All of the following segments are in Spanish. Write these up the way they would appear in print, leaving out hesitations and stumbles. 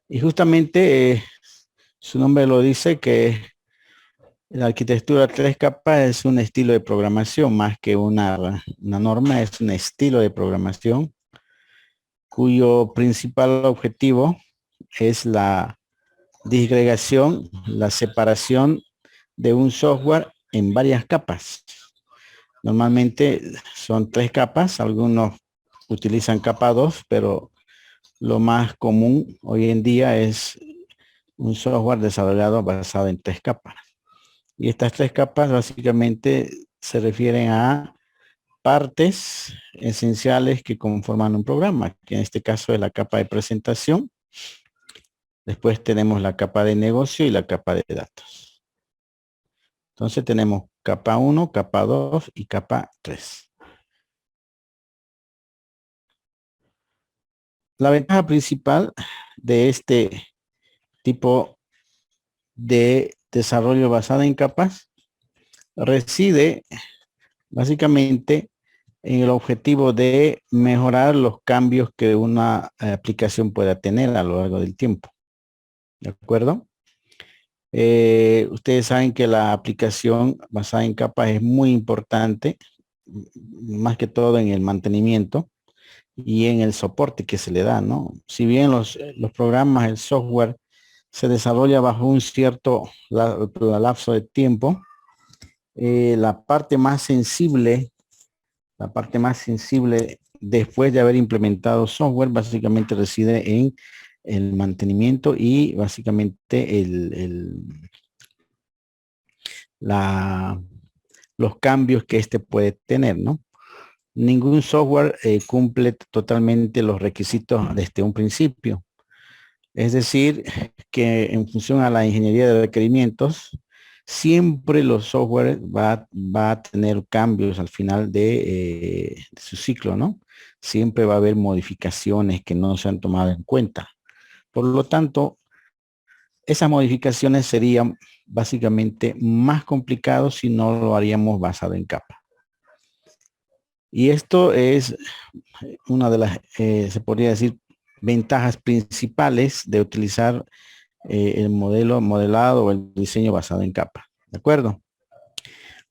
Y justamente su nombre lo dice que la arquitectura tres capas es un estilo de programación más que una norma, es un estilo de programación cuyo principal objetivo es la disgregación, la separación de un software en varias capas. Normalmente son tres capas, algunos utilizan capa 2, pero lo más común hoy en día es un software desarrollado basado en tres capas. Y estas tres capas básicamente se refieren a partes esenciales que conforman un programa, que en este caso es la capa de presentación. Después tenemos la capa de negocio y la capa de datos. Entonces tenemos capa 1, capa 2 y capa 3. La ventaja principal de este tipo de desarrollo basado en capas reside básicamente en el objetivo de mejorar los cambios que una aplicación pueda tener a lo largo del tiempo. ¿De acuerdo? Ustedes saben que la aplicación basada en capas es muy importante, más que todo en el mantenimiento y en el soporte que se le da, ¿no? Si bien los programas, el software se desarrolla bajo un cierto lapso de tiempo, la parte más sensible después de haber implementado software básicamente reside en el mantenimiento y básicamente la, los cambios que este puede tener, ¿no? Ningún software cumple totalmente los requisitos desde un principio. Es decir, que en función a la ingeniería de requerimientos, siempre los software va a tener cambios al final de su ciclo, ¿no? Siempre va a haber modificaciones que no se han tomado en cuenta. Por lo tanto, esas modificaciones serían básicamente más complicados si no lo haríamos basado en capa. Y esto es una de las, se podría decir, ventajas principales de utilizar el modelo modelado o el diseño basado en capa. ¿De acuerdo?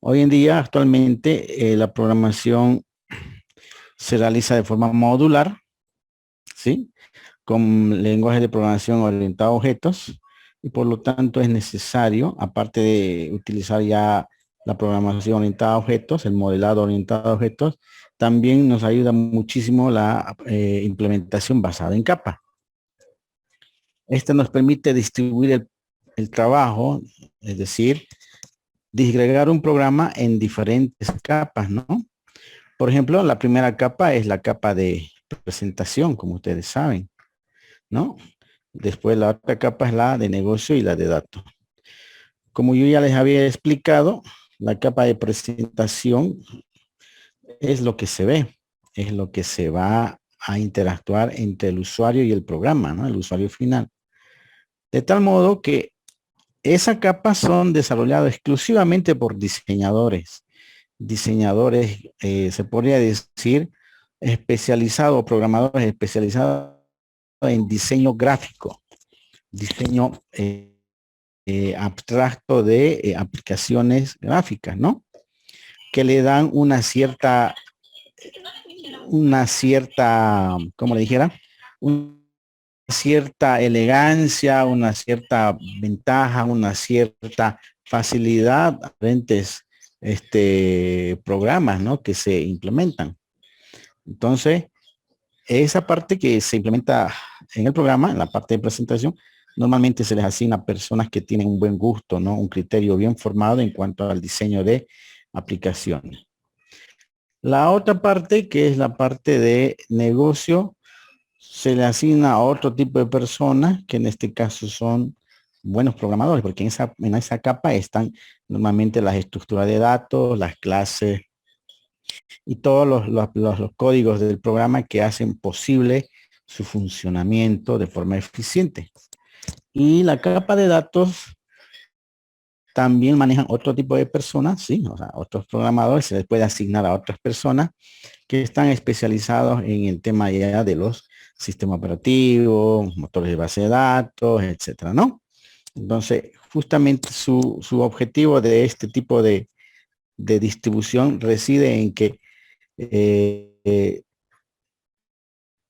Hoy en día, actualmente, la programación se realiza de forma modular, ¿sí? Con lenguajes de programación orientado a objetos y por lo tanto es necesario, aparte de utilizar ya la programación orientada a objetos, el modelado orientado a objetos, también nos ayuda muchísimo la implementación basada en capa. Esto nos permite distribuir el trabajo, es decir, disgregar un programa en diferentes capas, ¿no? Por ejemplo, la primera capa es la capa de presentación, como ustedes saben, ¿no? Después la otra capa es la de negocio y la de datos. Como yo ya les había explicado, la capa de presentación es lo que se ve, es lo que se va a interactuar entre el usuario y el programa, ¿no? El usuario final. De tal modo que esa capa son desarrolladas exclusivamente por diseñadores. Diseñadores, se podría decir, especializados, programadores especializados en diseño gráfico, diseño abstracto de aplicaciones gráficas, ¿no? Que le dan como le dijera, una cierta elegancia, una cierta ventaja, una cierta facilidad a diferentes programas, ¿no? Que se implementan. Entonces, esa parte que se implementa en el programa, en la parte de presentación, normalmente se les asigna a personas que tienen un buen gusto, ¿no? Un criterio bien formado en cuanto al diseño de aplicaciones. La otra parte, que es la parte de negocio, se le asigna a otro tipo de personas, que en este caso son buenos programadores, porque en esa capa están normalmente las estructuras de datos, las clases y todos los códigos del programa que hacen posible su funcionamiento de forma eficiente. Y la capa de datos también manejan otro tipo de personas, sí, o sea, otros programadores, se les puede asignar a otras personas que están especializados en el tema ya de los sistema operativo, motores de base de datos, etcétera, ¿no? Entonces, justamente su objetivo de este tipo de distribución reside en que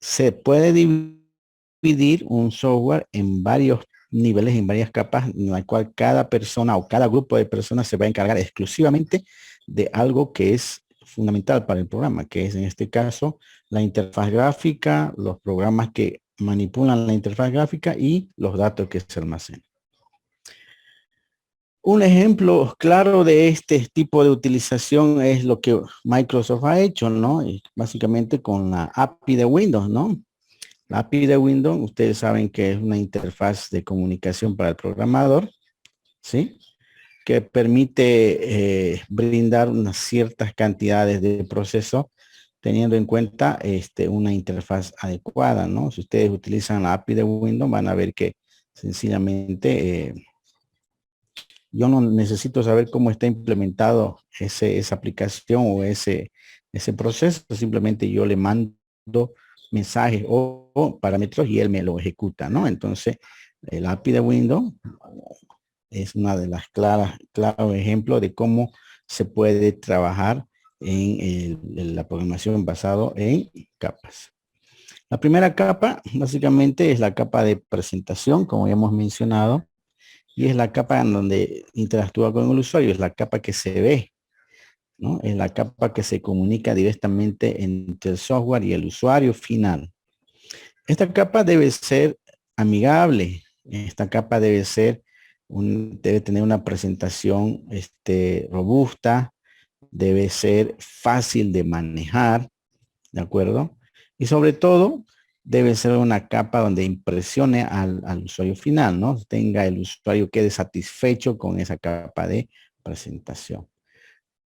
se puede dividir un software en varios niveles, en varias capas, en la cual cada persona o cada grupo de personas se va a encargar exclusivamente de algo que es fundamental para el programa, que es en este caso la interfaz gráfica, los programas que manipulan la interfaz gráfica y los datos que se almacenan. Un ejemplo claro de este tipo de utilización es lo que Microsoft ha hecho, ¿no? Y básicamente con la API de Windows, ¿no? La API de Windows, ustedes saben que es una interfaz de comunicación para el programador, ¿sí? Que permite brindar unas ciertas cantidades de proceso teniendo en cuenta una interfaz adecuada, ¿no? Si ustedes utilizan la API de Windows, van a ver que sencillamente yo no necesito saber cómo está implementado esa aplicación o ese proceso, simplemente yo le mando mensajes o parámetros y él me lo ejecuta, ¿no? Entonces, el API de Windows es una de las claros ejemplos de cómo se puede trabajar en la programación basado en capas. La primera capa básicamente es la capa de presentación, como ya hemos mencionado, y es la capa en donde interactúa con el usuario, es la capa que se ve, ¿no? Es la capa que se comunica directamente entre el software y el usuario final. Esta capa debe ser amigable, esta capa debe ser debe tener una presentación robusta, debe ser fácil de manejar, ¿de acuerdo? Y sobre todo, debe ser una capa donde impresione al usuario final, ¿no? Tenga el usuario quede satisfecho con esa capa de presentación.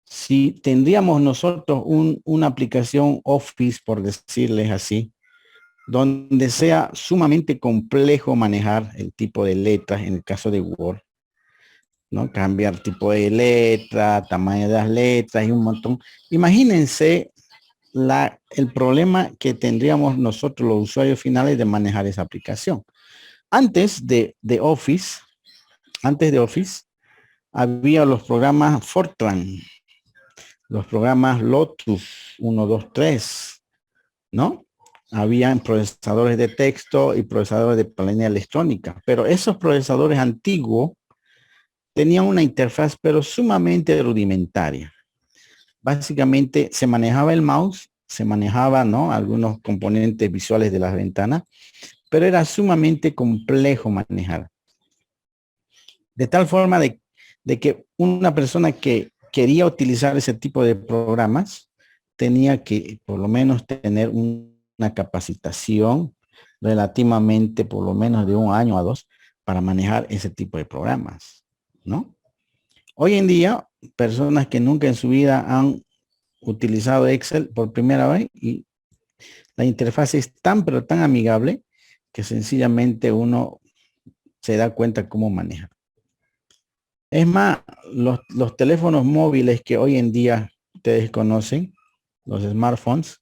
Si tendríamos nosotros una aplicación Office, por decirles así, donde sea sumamente complejo manejar el tipo de letras, en el caso de Word, ¿no? Cambiar tipo de letra, tamaño de las letras y un montón. Imagínense el problema que tendríamos nosotros los usuarios finales de manejar esa aplicación. Antes de Office, había los programas Fortran, los programas Lotus 1, 2, 3, ¿no? Habían procesadores de texto y procesadores de planilla electrónica, pero esos procesadores antiguos tenían una interfaz pero sumamente rudimentaria. Básicamente se manejaba el mouse, se manejaba, ¿no? Algunos componentes visuales de las ventanas, pero era sumamente complejo manejar. De tal forma de que una persona que quería utilizar ese tipo de programas tenía que por lo menos tener una capacitación relativamente por lo menos de 1 año a 2 para manejar ese tipo de programas, ¿no? Hoy en día, personas que nunca en su vida han utilizado Excel por primera vez y la interfaz es tan pero tan amigable que sencillamente uno se da cuenta cómo manejar. Es más, los teléfonos móviles que hoy en día ustedes conocen, los smartphones,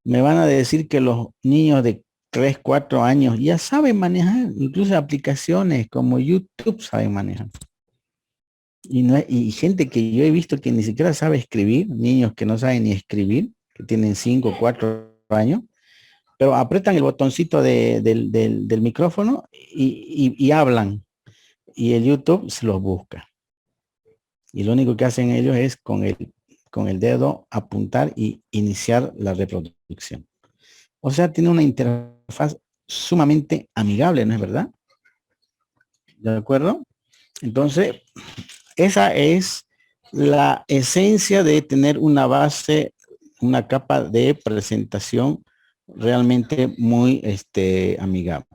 me van a decir que los niños de 3, 4 años ya saben manejar, incluso aplicaciones como YouTube saben manejar. Y gente que yo he visto que ni siquiera sabe escribir, niños que no saben ni escribir, que tienen 5, 4 años, pero apretan el botoncito del micrófono y hablan. Y el YouTube se los busca. Y lo único que hacen ellos es con el dedo apuntar y iniciar la reproducción. O sea, tiene una interfaz sumamente amigable, ¿no es verdad? ¿De acuerdo? Entonces, esa es la esencia de tener una base, una capa de presentación realmente muy amigable.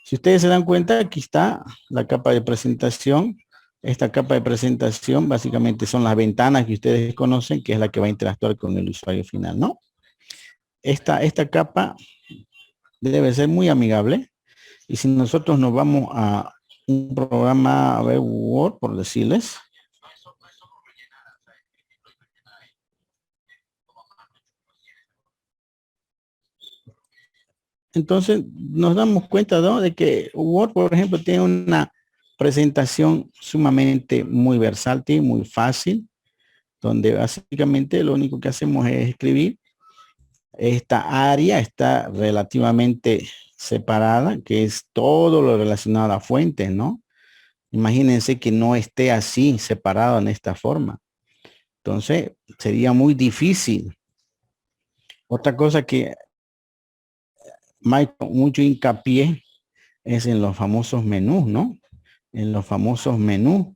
Si ustedes se dan cuenta, aquí está la capa de presentación. Esta capa de presentación básicamente son las ventanas que ustedes conocen, que es la que va a interactuar con el usuario final, ¿no? Esta capa debe ser muy amigable. Y si nosotros nos vamos a un programa, a ver, Word, por decirles, Entonces nos damos cuenta, ¿no?, de que Word, por ejemplo, tiene una presentación sumamente muy versátil, muy fácil, donde básicamente lo único que hacemos es escribir. Esta área está relativamente separada, que es todo lo relacionado a fuentes, ¿no? Imagínense que no esté así separado en esta forma. Entonces sería muy difícil. Otra cosa que Mike mucho hincapié es en los famosos menús, ¿no? En los famosos menús,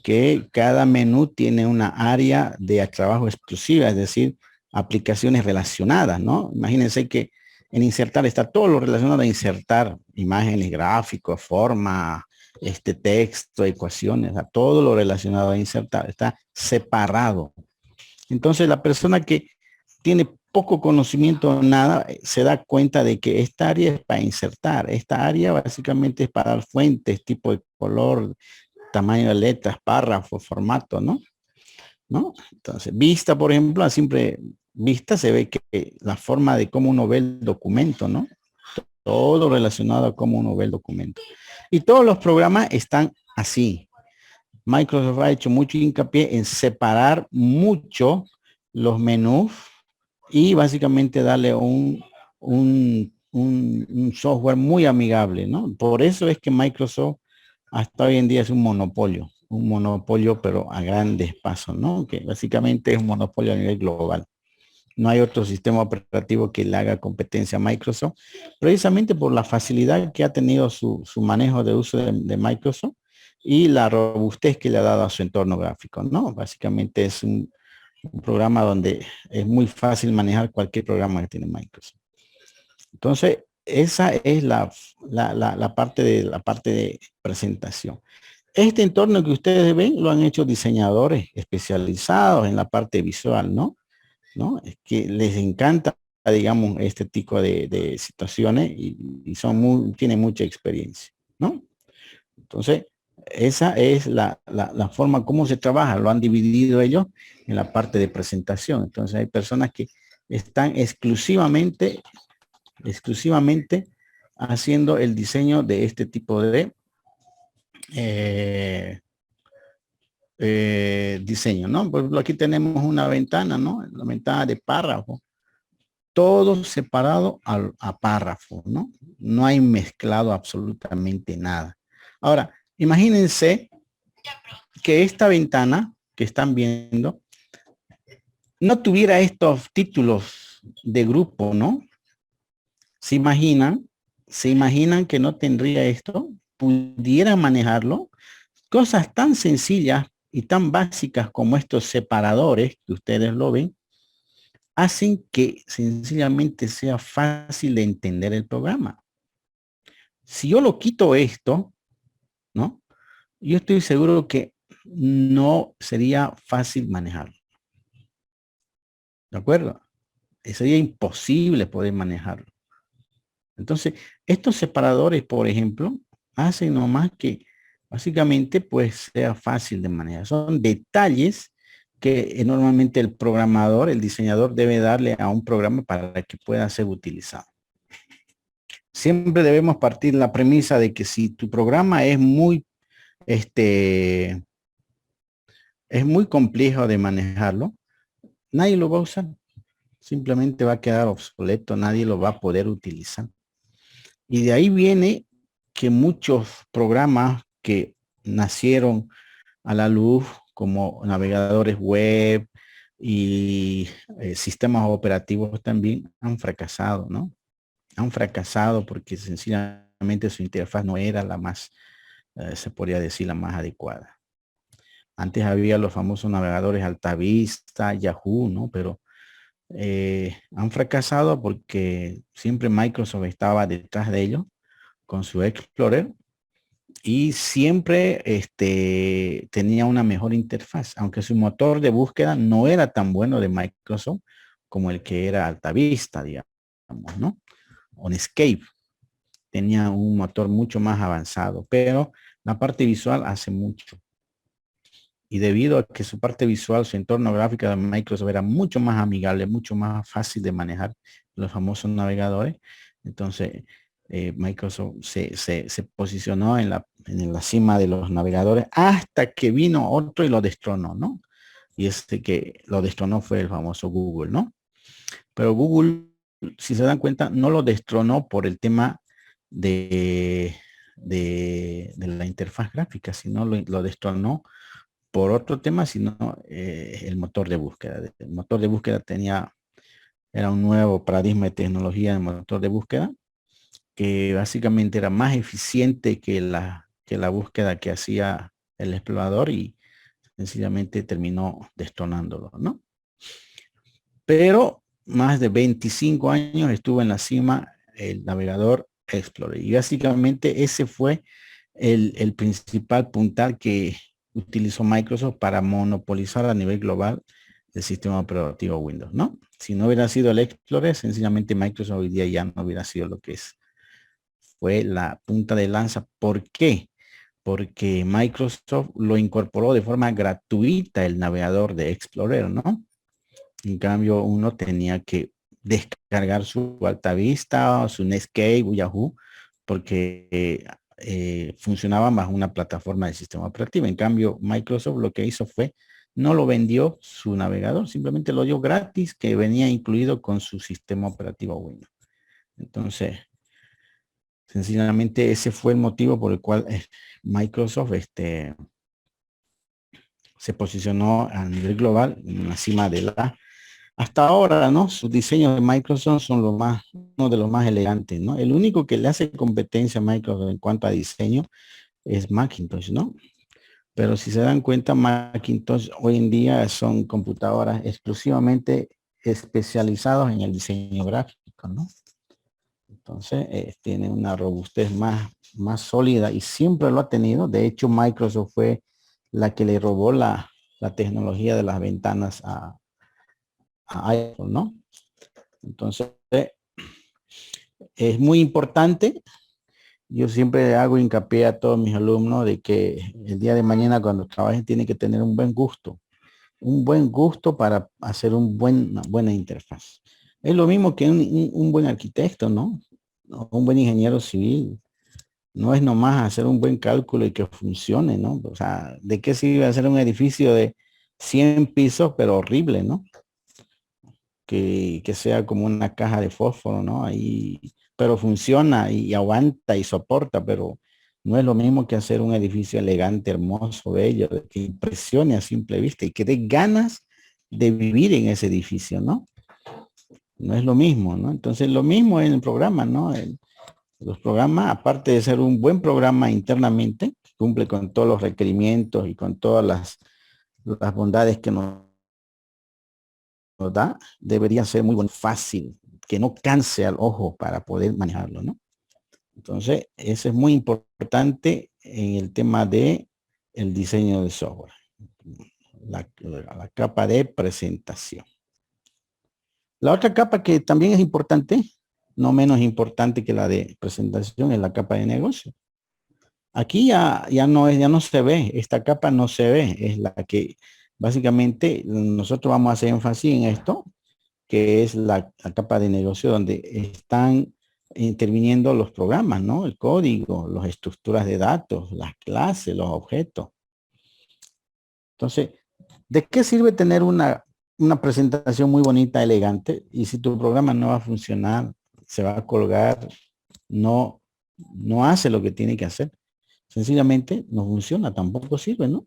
que cada menú tiene una área de trabajo exclusiva, es decir, aplicaciones relacionadas, ¿no? Imagínense que en insertar está todo lo relacionado a insertar imágenes, gráficos, forma, texto, ecuaciones, a todo lo relacionado a insertar está separado. Entonces la persona que tiene poco conocimiento o nada, se da cuenta de que esta área es para insertar. Esta área básicamente es para dar fuentes, tipo de color, tamaño de letras, párrafos, formato, ¿no? ¿No? Entonces, vista, por ejemplo, a simple vista se ve que la forma de cómo uno ve el documento, ¿no? Todo relacionado a cómo uno ve el documento. Y todos los programas están así. Microsoft ha hecho mucho hincapié en separar mucho los menús y básicamente darle un software muy amigable, ¿no? Por eso es que Microsoft hasta hoy en día es un monopolio, pero a grandes pasos, ¿no? Que básicamente es un monopolio a nivel global. No hay otro sistema operativo que le haga competencia a Microsoft, precisamente por la facilidad que ha tenido su manejo de uso de Microsoft y la robustez que le ha dado a su entorno gráfico, ¿no? Básicamente es un programa donde es muy fácil manejar cualquier programa que tiene Microsoft. Entonces, esa es la parte de presentación. Este entorno que ustedes ven lo han hecho diseñadores especializados en la parte visual, ¿no? ¿No? Es que les encanta, digamos, este tipo de situaciones y tienen mucha experiencia, ¿no? Entonces, esa es la forma como se trabaja. Lo han dividido ellos en la parte de presentación. Entonces, hay personas que están exclusivamente haciendo el diseño de este tipo de eh, diseño, ¿no? Por ejemplo, aquí tenemos una ventana, ¿no? La ventana de párrafo. Todo separado a párrafo, ¿no? No hay mezclado absolutamente nada. Ahora, imagínense que esta ventana que están viendo no tuviera estos títulos de grupo, ¿no? ¿Se imaginan? ¿Se imaginan que no tendría esto? ¿Pudiera manejarlo? Cosas tan sencillas y tan básicas como estos separadores que ustedes lo ven, hacen que sencillamente sea fácil de entender el programa. Si yo lo quito esto, ¿no? Yo estoy seguro que no sería fácil manejarlo. ¿De acuerdo? Sería imposible poder manejarlo. Entonces, estos separadores, por ejemplo, hacen nomás que básicamente pues sea fácil de manejar. Son detalles que normalmente el programador, el diseñador debe darle a un programa para que pueda ser utilizado. Siempre debemos partir de la premisa de que si tu programa este, es muy complejo de manejarlo, nadie lo va a usar. Simplemente va a quedar obsoleto, nadie lo va a poder utilizar. Y de ahí viene que muchos programas que nacieron a la luz como navegadores web y sistemas operativos también han fracasado, ¿no? Han fracasado porque sencillamente su interfaz no era la más, se podría decir, la más adecuada. Antes había los famosos navegadores Altavista, Yahoo, ¿no? Pero han fracasado porque siempre Microsoft estaba detrás de ellos con su Explorer y siempre tenía una mejor interfaz, aunque su motor de búsqueda no era tan bueno de Microsoft como el que era Altavista, digamos, ¿no? O Netscape tenía un motor mucho más avanzado, pero la parte visual hace mucho. Y debido a que su parte visual, su entorno gráfico de Microsoft era mucho más amigable, mucho más fácil de manejar los famosos navegadores, Entonces, Microsoft se posicionó en la cima de los navegadores hasta que vino otro y lo destronó, ¿no? Y este que lo destronó fue el famoso Google, ¿no? Pero Google, si se dan cuenta, no lo destronó por el tema de la interfaz gráfica, sino lo destronó por otro tema, sino el motor de búsqueda. El motor de búsqueda era un nuevo paradigma de tecnología de motor de búsqueda que básicamente era más eficiente que la búsqueda que hacía el explorador y sencillamente terminó destronándolo, ¿no? Pero más de 25 años estuvo en la cima el navegador Explorer y básicamente ese fue el principal puntal que utilizó Microsoft para monopolizar a nivel global el sistema operativo Windows, ¿no? Si no hubiera sido el Explorer, sencillamente Microsoft hoy día ya no hubiera sido lo que es. Fue la punta de lanza. ¿Por qué? Porque Microsoft lo incorporó de forma gratuita el navegador de Explorer, ¿no? En cambio, uno tenía que descargar su Altavista o su Netscape o Yahoo porque funcionaba bajo una plataforma del sistema operativo. En cambio, Microsoft lo que hizo fue, no lo vendió su navegador, simplemente lo dio gratis que venía incluido con su sistema operativo Windows. Entonces, sencillamente ese fue el motivo por el cual Microsoft se posicionó a nivel global en la cima de la... Hasta ahora, ¿no? Sus diseños de Microsoft son uno de los más elegantes, ¿no? El único que le hace competencia a Microsoft en cuanto a diseño es Macintosh, ¿no? Pero si se dan cuenta, Macintosh hoy en día son computadoras exclusivamente especializados en el diseño gráfico, ¿no? Entonces, tiene una robustez más sólida y siempre lo ha tenido. De hecho, Microsoft fue la que le robó la tecnología de las ventanas a iPhone, ¿no? Entonces, es muy importante. Yo siempre hago hincapié a todos mis alumnos de que el día de mañana cuando trabajen tiene que tener un buen gusto para hacer una buena interfaz. Es lo mismo que un buen arquitecto, ¿no? O un buen ingeniero civil. No es nomás hacer un buen cálculo y que funcione, ¿no? O sea, ¿de qué sirve hacer un edificio de 100 pisos, pero horrible, ¿no? Que sea como una caja de fósforo, ¿no? Ahí, pero funciona y aguanta y soporta, pero no es lo mismo que hacer un edificio elegante, hermoso, bello, que impresione a simple vista y que dé ganas de vivir en ese edificio, ¿no? No es lo mismo, ¿no? Entonces, lo mismo en el programa, ¿no? Los programas, aparte de ser un buen programa internamente, que cumple con todos los requerimientos y con todas las bondades que nos da, debería ser muy bueno, fácil, que no canse al ojo para poder manejarlo, ¿no? Entonces, eso es muy importante en el tema de el diseño de software, la capa de presentación. La otra capa que también es importante, no menos importante que la de presentación, es la capa de negocio. Aquí ya no se ve, esta capa no se ve, es la que básicamente nosotros vamos a hacer énfasis en esto, que es la capa de negocio donde están interviniendo los programas, ¿no? El código, las estructuras de datos, las clases, los objetos. Entonces, ¿de qué sirve tener una presentación muy bonita, elegante? Y si tu programa no va a funcionar, se va a colgar, no, no hace lo que tiene que hacer. Sencillamente no funciona, tampoco sirve, ¿no?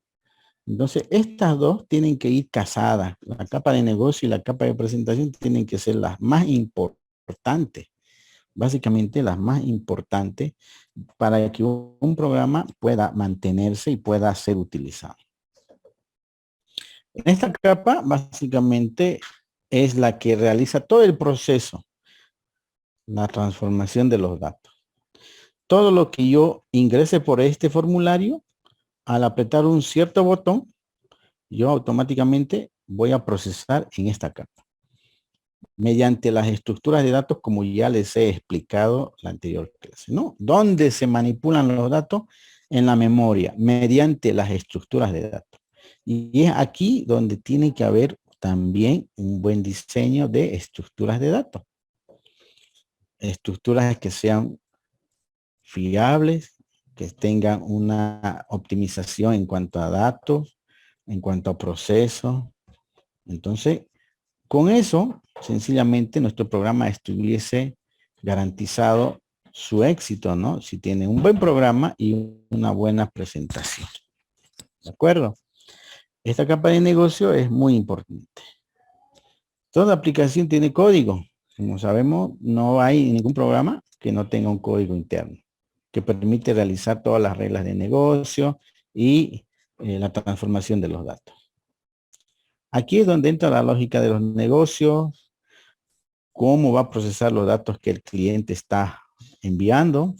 Entonces, estas dos tienen que ir casadas. La capa de negocio y la capa de presentación tienen que ser las más importantes. Básicamente las más importantes para que un programa pueda mantenerse y pueda ser utilizado. En esta capa, básicamente, es la que realiza todo el proceso, la transformación de los datos. Todo lo que yo ingrese por este formulario, al apretar un cierto botón, yo automáticamente voy a procesar en esta capa mediante las estructuras de datos como ya les he explicado la anterior clase, ¿no? ¿Dónde se manipulan los datos? En la memoria, mediante las estructuras de datos. Y es aquí donde tiene que haber también un buen diseño de estructuras de datos. estructuras que sean fiables, que tengan una optimización en cuanto a datos, en cuanto a procesos. Entonces, con eso, sencillamente nuestro programa estuviese garantizado su éxito, ¿no? Si tiene un buen programa y una buena presentación. ¿De acuerdo? Esta capa de negocio es muy importante. Toda aplicación tiene código. Como sabemos, no hay ningún programa que no tenga un código interno que permite realizar todas las reglas de negocio y la transformación de los datos. Aquí es donde entra la lógica de los negocios, cómo va a procesar los datos que el cliente está enviando.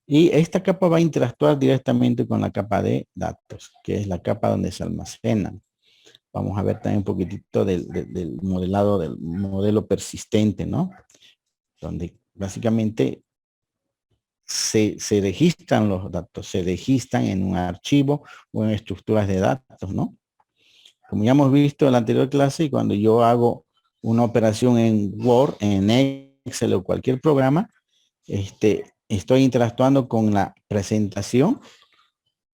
Y esta capa va a interactuar directamente con la capa de datos, que es la capa donde se almacenan. Vamos a ver también un poquitito del modelado, del modelo persistente, ¿no? Donde básicamente se registran los datos, se registran en un archivo o en estructuras de datos, ¿no? Como ya hemos visto en la anterior clase, cuando yo hago una operación en Word, en Excel o cualquier programa, estoy interactuando con la presentación,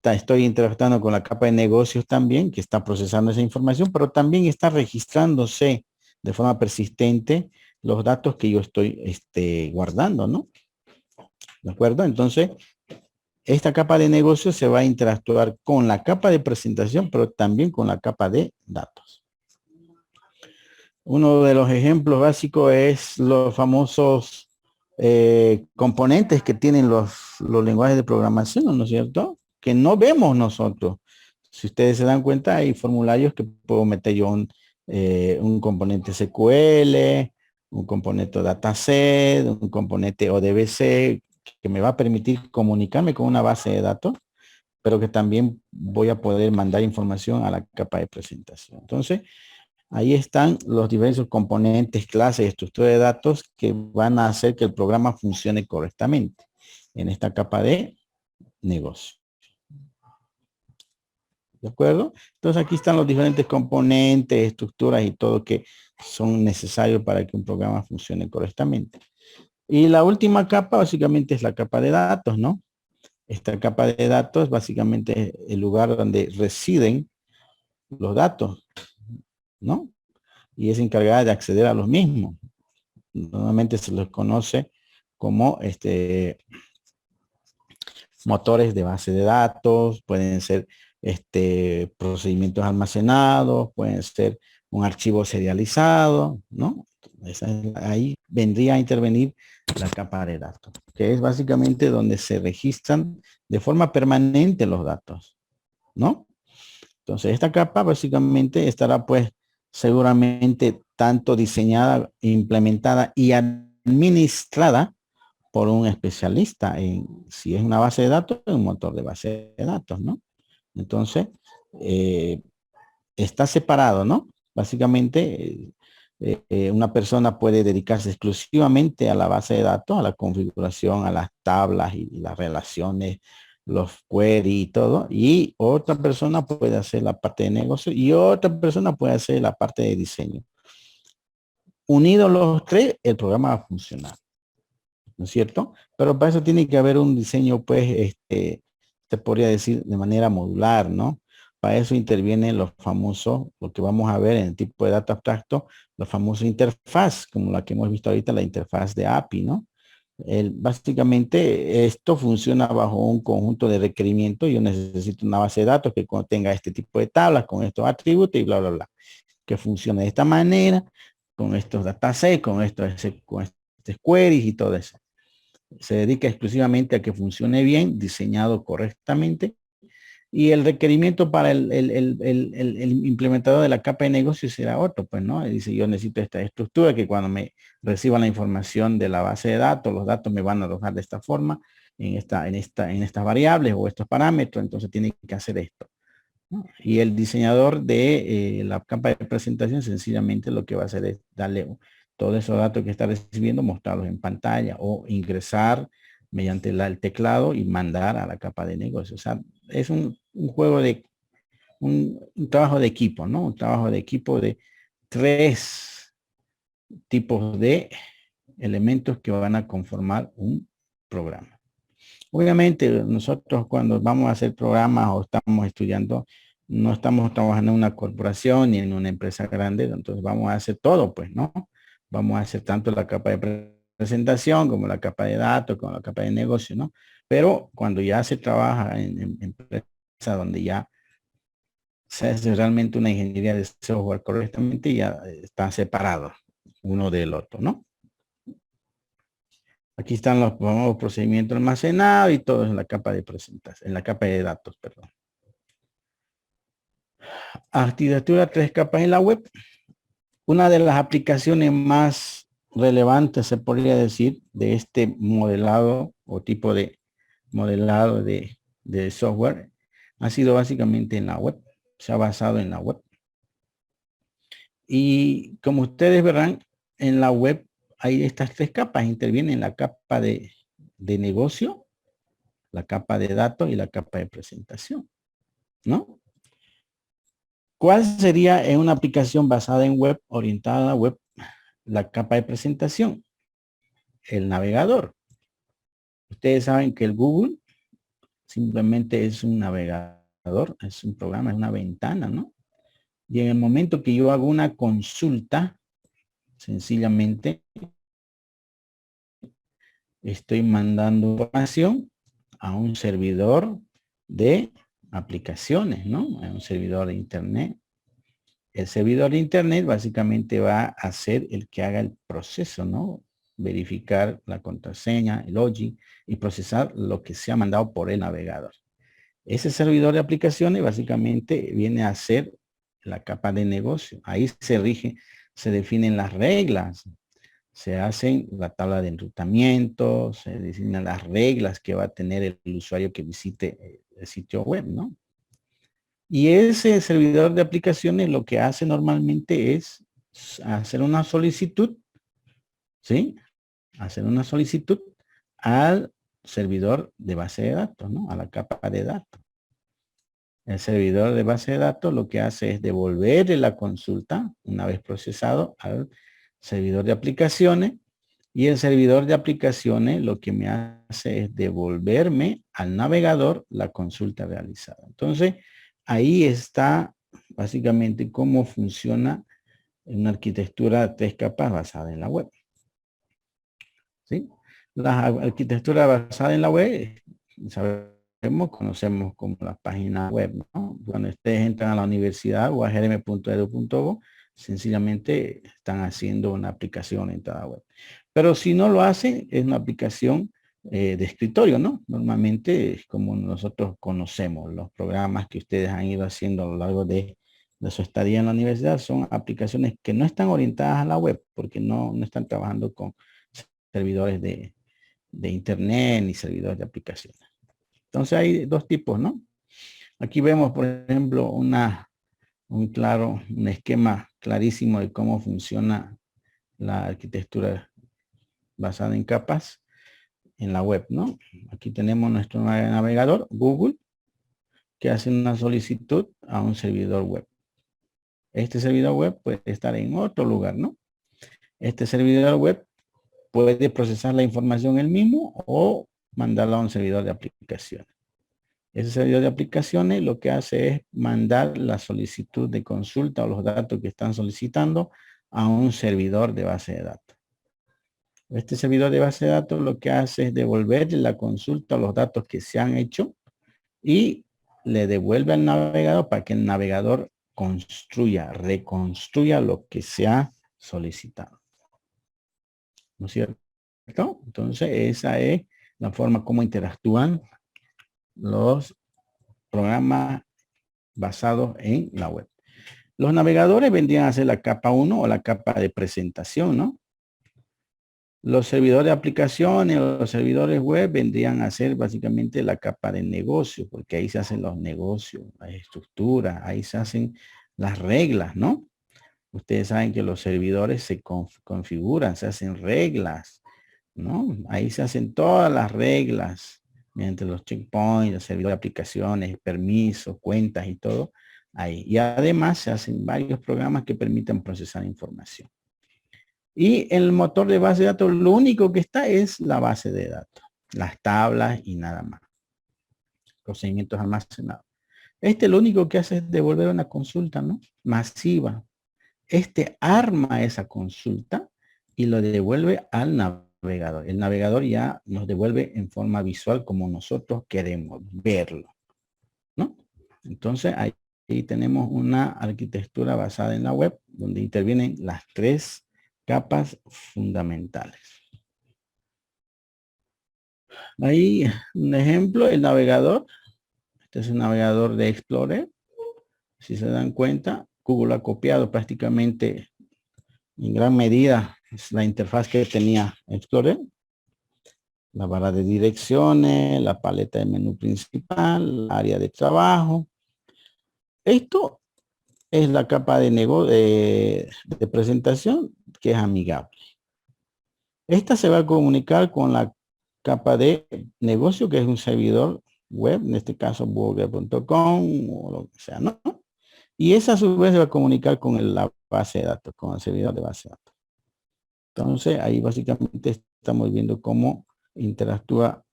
estoy interactuando con la capa de negocios también, que está procesando esa información, pero también está registrándose de forma persistente los datos que yo estoy guardando, ¿no? ¿De acuerdo? Entonces, esta capa de negocio se va a interactuar con la capa de presentación, pero también con la capa de datos. Uno de los ejemplos básicos es los famosos componentes que tienen los lenguajes de programación, ¿no es cierto? Que no vemos nosotros. Si ustedes se dan cuenta, hay formularios que puedo meter yo un componente SQL, un componente dataset, un componente ODBC, que me va a permitir comunicarme con una base de datos, pero que también voy a poder mandar información a la capa de presentación. Entonces, ahí están los diversos componentes, clases, estructura de datos que van a hacer que el programa funcione correctamente en esta capa de negocio. ¿De acuerdo? Entonces aquí están los diferentes componentes, estructuras y todo que son necesarios para que un programa funcione correctamente. Y la última capa básicamente es la capa de datos, ¿no? Esta capa de datos básicamente es el lugar donde residen los datos, ¿no? Y es encargada de acceder a los mismos. Normalmente se los conoce como motores de base de datos, pueden ser procedimientos almacenados, pueden ser un archivo serializado, ¿no? Ahí vendría a intervenir la capa de datos, que es básicamente donde se registran de forma permanente los datos, ¿no? Entonces esta capa básicamente estará pues seguramente tanto diseñada, implementada y administrada por un especialista en si es una base de datos, un motor de base de datos, ¿no? Entonces, está separado, ¿no? Básicamente, una persona puede dedicarse exclusivamente a la base de datos, a la configuración, a las tablas y las relaciones, los query y todo, y otra persona puede hacer la parte de negocio y otra persona puede hacer la parte de diseño. Unidos los tres, el programa va a funcionar, ¿no es cierto? Pero para eso tiene que haber un diseño, pues, se podría decir de manera modular, ¿no? Para eso intervienen los famosos, lo que vamos a ver en el tipo de dato abstracto, los famosos interfaz, como la que hemos visto ahorita, la interfaz de API, ¿no? Básicamente esto funciona bajo un conjunto de requerimientos. Yo necesito una base de datos que contenga este tipo de tablas con estos atributos y bla, bla, bla. Que funcione de esta manera, con estos datasets, con estos queries y todo eso. Se dedica exclusivamente a que funcione bien, diseñado correctamente. Y el requerimiento para el implementador de la capa de negocio será otro, pues, ¿no? Dice, yo necesito esta estructura que cuando me reciba la información de la base de datos, los datos me van a arrojar de esta forma, en estas variables o estos parámetros, entonces tiene que hacer esto, ¿no? Y el diseñador de la capa de presentación sencillamente lo que va a hacer es darle todos esos datos que está recibiendo, mostrarlos en pantalla o ingresar mediante el teclado y mandar a la capa de negocio. O sea, es un juego de un trabajo de equipo, ¿no? Un trabajo de equipo de tres tipos de elementos que van a conformar un programa. Obviamente, nosotros cuando vamos a hacer programas o estamos estudiando, no estamos trabajando en una corporación ni en una empresa grande, entonces vamos a hacer todo, pues, ¿no? Vamos a hacer tanto la capa de presentación como la capa de datos, como la capa de negocio, ¿no? Pero cuando ya se trabaja en empresa donde ya se hace realmente una ingeniería de software correctamente, ya están separados uno del otro, ¿no? Aquí están los famosos procedimientos almacenados y todo en la capa de presentación, en la capa de datos, perdón. Arquitectura 3 capas en la web. Una de las aplicaciones más relevantes, se podría decir, de este modelado o tipo de modelado de software ha sido básicamente en la web. Se ha basado en la web. Y como ustedes verán, en la web hay estas 3 capas. Intervienen la capa de negocio, la capa de datos y la capa de presentación, ¿no? ¿Cuál sería en una aplicación basada en web, orientada a la web, la capa de presentación? El navegador. Ustedes saben que el Google simplemente es un navegador, es un programa, es una ventana, ¿no? Y en el momento que yo hago una consulta, sencillamente estoy mandando información a un servidor de aplicaciones, ¿no? A un servidor de internet. El servidor de internet básicamente va a ser el que haga el proceso, ¿no? Verificar la contraseña, el login y procesar lo que se ha mandado por el navegador. Ese servidor de aplicaciones básicamente viene a ser la capa de negocio. Ahí se rige, se definen las reglas, se hacen la tabla de enrutamiento, se definen las reglas que va a tener el usuario que visite el sitio web, ¿no? Y ese servidor de aplicaciones lo que hace normalmente es hacer una solicitud, ¿sí? Hacer una solicitud al servidor de base de datos, ¿no? A la capa de datos. El servidor de base de datos lo que hace es devolverle la consulta una vez procesado al servidor de aplicaciones y el servidor de aplicaciones lo que me hace es devolverme al navegador la consulta realizada. Entonces, ahí está básicamente cómo funciona una arquitectura de 3 capas basada en la web. ¿Sí? La arquitectura basada en la web, sabemos, conocemos como la página web, ¿no? Cuando ustedes entran a la universidad o a grm.edu.bo, sencillamente están haciendo una aplicación orientada web. Pero si no lo hacen, es una aplicación de escritorio, ¿no? Normalmente es como nosotros conocemos los programas que ustedes han ido haciendo a lo largo de su estadía en la universidad, son aplicaciones que no están orientadas a la web, porque no están trabajando con servidores de internet ni servidores de aplicaciones. Entonces hay dos tipos, ¿no? Aquí vemos, por ejemplo, un esquema clarísimo de cómo funciona la arquitectura basada en capas en la web, ¿no? Aquí tenemos nuestro navegador, Google, que hace una solicitud a un servidor web. Este servidor web puede estar en otro lugar, ¿no? Este servidor web puede procesar la información él mismo o mandarla a un servidor de aplicaciones. Ese servidor de aplicaciones lo que hace es mandar la solicitud de consulta o los datos que están solicitando a un servidor de base de datos. Este servidor de base de datos lo que hace es devolverle la consulta a los datos que se han hecho y le devuelve al navegador para que el navegador reconstruya lo que se ha solicitado. ¿No es cierto? Entonces esa es la forma como interactúan los programas basados en la web. Los navegadores vendrían a ser la capa 1 o la capa de presentación, ¿no? Los servidores de aplicaciones o los servidores web vendrían a ser básicamente la capa de negocio, porque ahí se hacen los negocios, las estructuras, ahí se hacen las reglas, ¿no? Ustedes saben que los servidores se configuran, se hacen reglas, ¿no? Ahí se hacen todas las reglas mediante los checkpoints, los servidores de aplicaciones, permisos, cuentas y todo ahí. Y además se hacen varios programas que permitan procesar información. Y el motor de base de datos, lo único que está es la base de datos, las tablas y nada más. Procedimientos almacenados. Este lo único que hace es devolver una consulta, ¿no? Masiva. Este arma esa consulta y lo devuelve al navegador. El navegador ya nos devuelve en forma visual como nosotros queremos verlo, ¿no? Entonces ahí tenemos una arquitectura basada en la web donde intervienen las tres capas fundamentales. Ahí un ejemplo, el navegador. Este es un navegador de Explorer. Si se dan cuenta, Google ha copiado prácticamente en gran medida es la interfaz que tenía Explorer. La barra de direcciones, la paleta de menú principal, área de trabajo. Esto es la capa de presentación que es amigable. Esta se va a comunicar con la capa de negocio, que es un servidor web, en este caso google.com o lo que sea, ¿no? Y esa a su vez se va a comunicar con la base de datos, con el servidor de base de datos. Entonces, ahí básicamente estamos viendo cómo interactúa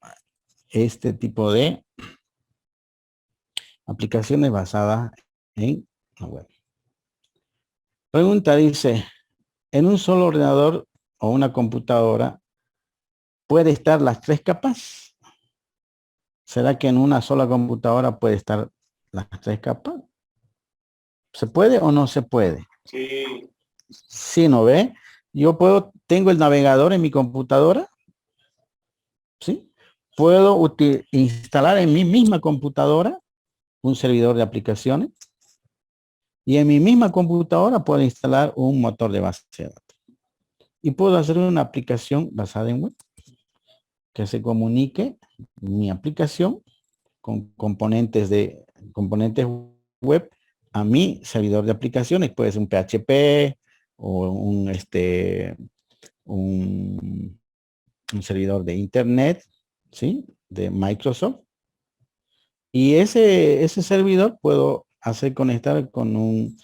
este tipo de aplicaciones basadas en la web. Pregunta dice, ¿en un solo ordenador o una computadora puede estar las tres capas? ¿Será que en una sola computadora puede estar las tres capas? ¿Se puede o no se puede? Sí. Sí, ¿no ve? Tengo el navegador en mi computadora, ¿sí? Puedo instalar en mi misma computadora un servidor de aplicaciones y en mi misma computadora puedo instalar un motor de base de datos. Y puedo hacer una aplicación basada en web que se comunique mi aplicación con componentes web a mi servidor de aplicaciones. Puede ser un PHP o un servidor de internet, ¿sí? De Microsoft. Y ese servidor puedo hacer conectar con un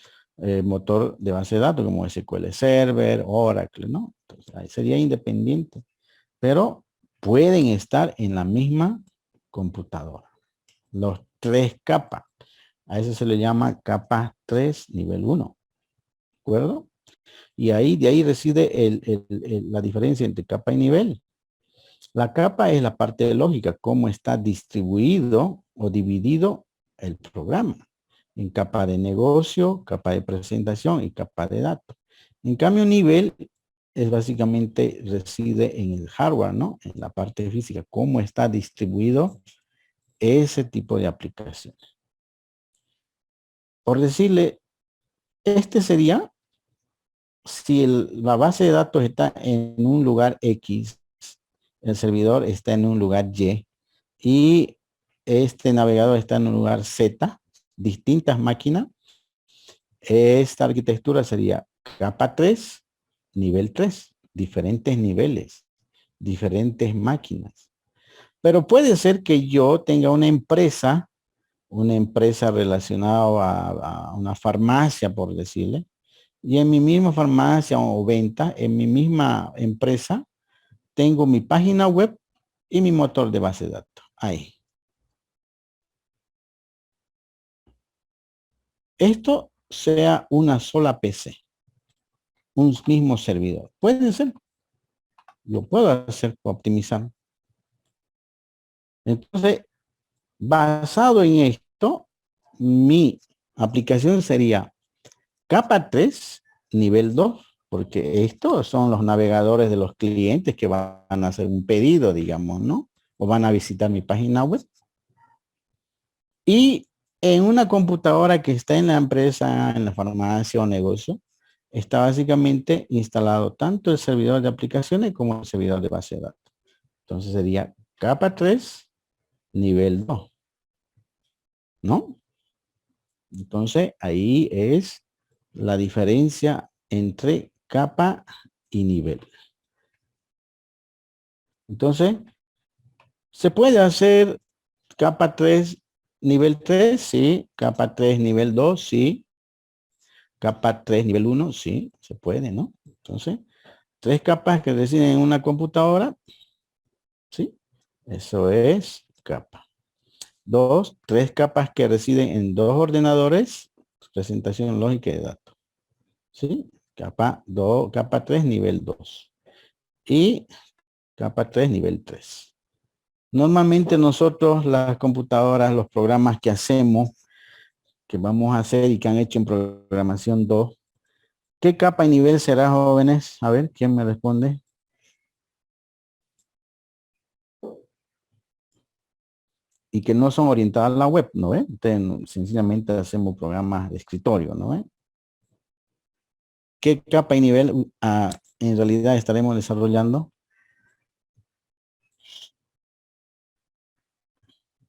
motor de base de datos como SQL Server, Oracle, ¿no? Entonces, ahí sería independiente, pero pueden estar en la misma computadora. Los tres capas. A eso se le llama capa 3 nivel 1. ¿De acuerdo? Y de ahí reside la diferencia entre capa y nivel. La capa es la parte de lógica, cómo está distribuido o dividido el programa. En capa de negocio, capa de presentación y capa de datos. En cambio, nivel es básicamente reside en el hardware, ¿no? En la parte física, cómo está distribuido ese tipo de aplicaciones. Por decirle, este sería si la base de datos está en un lugar X, el servidor está en un lugar y este navegador está en un lugar Z, distintas máquinas, esta arquitectura sería capa 3, nivel 3, diferentes niveles, diferentes máquinas. Pero puede ser que yo tenga una empresa relacionada a una farmacia, por decirle, y en mi misma farmacia o venta, en mi misma empresa, tengo mi página web y mi motor de base de datos. Ahí. Esto sea una sola PC, un mismo servidor. Puede ser. Lo puedo hacer optimizar. Entonces, basado en esto, mi aplicación sería capa 3, nivel 2, porque estos son los navegadores de los clientes que van a hacer un pedido, digamos, ¿no? O van a visitar mi página web. Y en una computadora que está en la empresa, en la farmacia o negocio, está básicamente instalado tanto el servidor de aplicaciones como el servidor de base de datos. Entonces sería capa 3, nivel 2, ¿no? Entonces ahí es la diferencia entre capa y nivel. Entonces, ¿se puede hacer capa 3, nivel 3? Sí. Capa 3, nivel 2, sí. Capa 3, nivel 1, sí, se puede, ¿no? Entonces, 3 capas que residen en una computadora, ¿sí? Eso es capa. 2, 3 capas que residen en 2 ordenadores, presentación lógica de datos, ¿sí? Capa 2, capa 3, nivel 2. Y capa 3, nivel 3. Normalmente nosotros, las computadoras, los programas que hacemos, que vamos a hacer y que han hecho en programación 2, ¿qué capa y nivel será, jóvenes? A ver, ¿quién me responde? Y que no son orientadas a la web, ¿no ve? Entonces, sencillamente hacemos programas de escritorio, ¿no ve? ¿Qué capa y nivel en realidad estaremos desarrollando?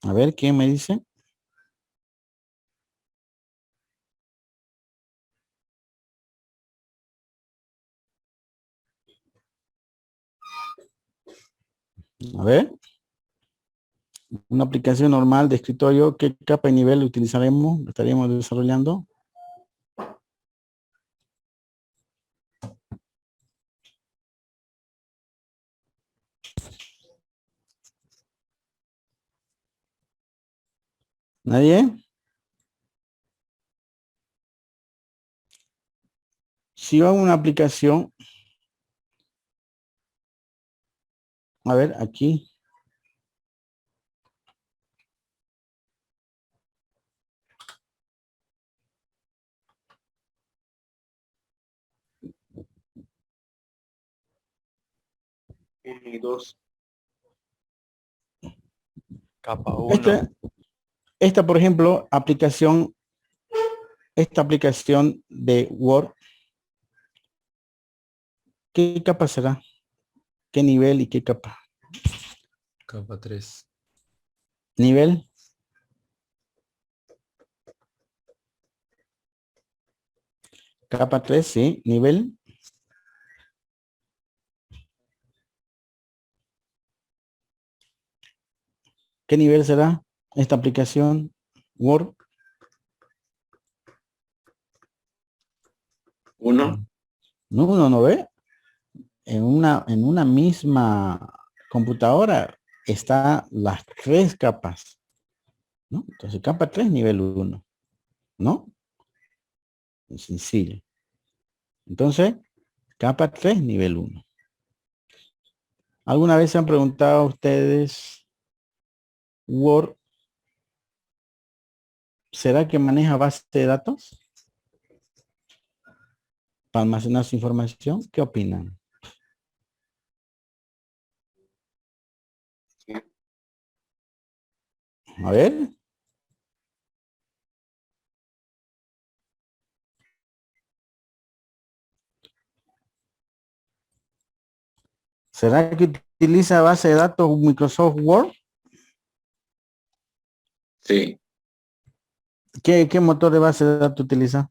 A ver, ¿quién me dice? A ver, una aplicación normal de escritorio, ¿qué capa y nivel utilizaremos? ¿Estaríamos desarrollando? ¿Nadie? Si yo hago una aplicación, a ver, aquí, Uno y dos. Capa 1. esta, por ejemplo, esta aplicación de Word, ¿qué capa será? ¿Qué nivel y qué capa? Capa 3. Nivel, capa 3, sí, nivel. ¿Qué nivel será esta aplicación Word? 1. No, uno no ve. En una misma computadora está las 3 capas, ¿no? Entonces, capa 3, nivel 1, ¿no? Es sencillo. Entonces, capa 3, nivel 1. ¿Alguna vez se han preguntado a ustedes, Word, ¿será que maneja base de datos para almacenar su información? ¿Qué opinan? A ver. ¿Será que utiliza base de datos Microsoft Word? Sí. ¿Qué motor de base de datos utiliza?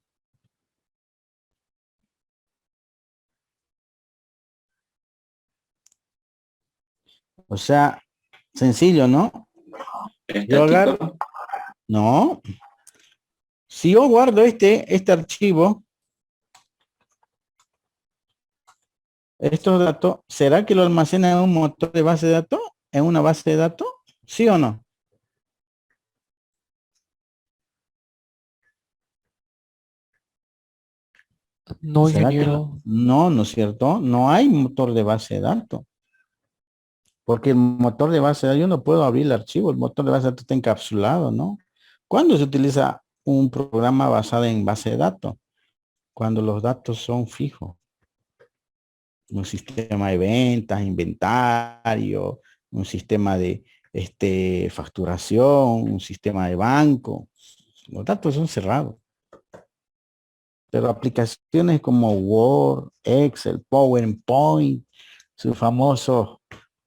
O sea, sencillo, ¿no? Yo agarro, Estático. no. Si yo guardo este archivo, estos datos, ¿será que lo almacena en un motor de base de datos? ¿En una base de datos? ¿Sí o no? No, ¿Será que ingeniero. no, no es cierto? No hay motor de base de datos. Porque el motor de base de datos, yo no puedo abrir el archivo, el motor de base de datos está encapsulado, ¿no? ¿Cuándo se utiliza un programa basado en base de datos? Cuando los datos son fijos. Un sistema de ventas, inventario, un sistema de facturación, un sistema de banco. Los datos son cerrados. Pero aplicaciones como Word, Excel, PowerPoint, sus famosos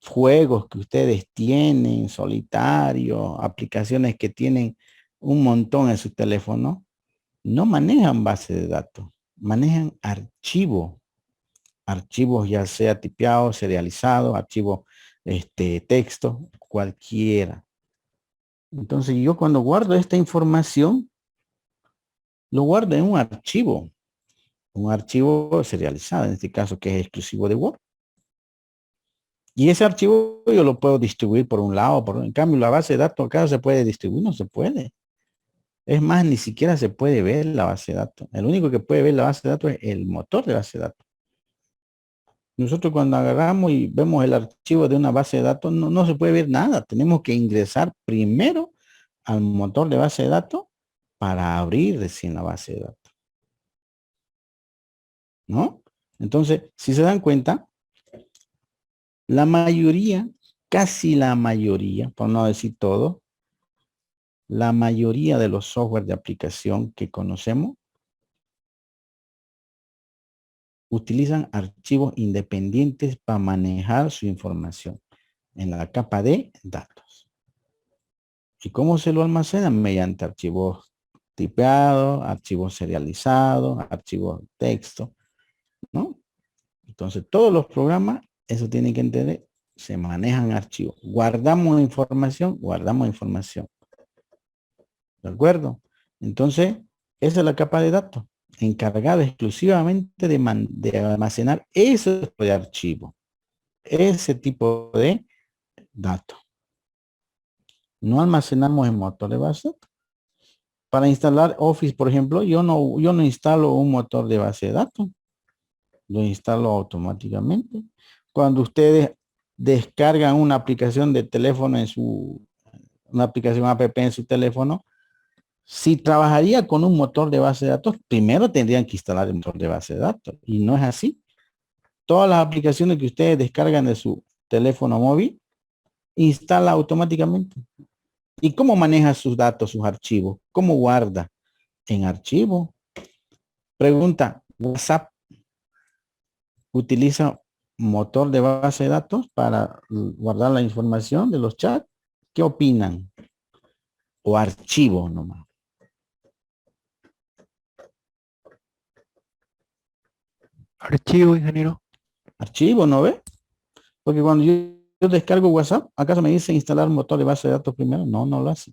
juegos que ustedes tienen, solitario, aplicaciones que tienen un montón en su teléfono, no manejan base de datos, manejan archivos ya sea tipeados, serializados, archivos texto, cualquiera. Entonces yo cuando guardo esta información, lo guardo en un archivo. un archivo serializado, en este caso que es exclusivo de Word. Y ese archivo yo lo puedo distribuir por un lado, en cambio la base de datos acá se puede distribuir, no se puede. Es más, ni siquiera se puede ver la base de datos. El único que puede ver la base de datos es el motor de base de datos. Nosotros cuando agarramos y vemos el archivo de una base de datos, no se puede ver nada. Tenemos que ingresar primero al motor de base de datos para abrir recién la base de datos. ¿No? Entonces, si se dan cuenta, la mayoría, casi la mayoría, por no decir todo, la mayoría de los software de aplicación que conocemos utilizan archivos independientes para manejar su información en la capa de datos. ¿Y cómo se lo almacenan? Mediante archivos tipeados, archivos serializados, archivos texto, ¿no? Entonces, todos los programas, eso tienen que entender, se manejan archivos. Guardamos información. ¿De acuerdo? Entonces, esa es la capa de datos, encargada exclusivamente de almacenar ese tipo de archivo, ese tipo de datos. No almacenamos en motor de base de datos. Para instalar Office, por ejemplo, yo no instalo un motor de base de datos. Lo instalo automáticamente. Cuando ustedes descargan una aplicación de teléfono una aplicación app en su teléfono, si trabajaría con un motor de base de datos, primero tendrían que instalar el motor de base de datos. Y no es así. Todas las aplicaciones que ustedes descargan de su teléfono móvil, instala automáticamente. ¿Y cómo maneja sus datos, sus archivos? ¿Cómo guarda? En archivo. Pregunta, WhatsApp utiliza motor de base de datos para guardar la información de los chats. ¿Qué opinan? O archivo nomás. Archivo, ingeniero. Archivo, ¿no ve? Porque cuando yo descargo WhatsApp, ¿acaso me dice instalar motor de base de datos primero? No, no lo hace.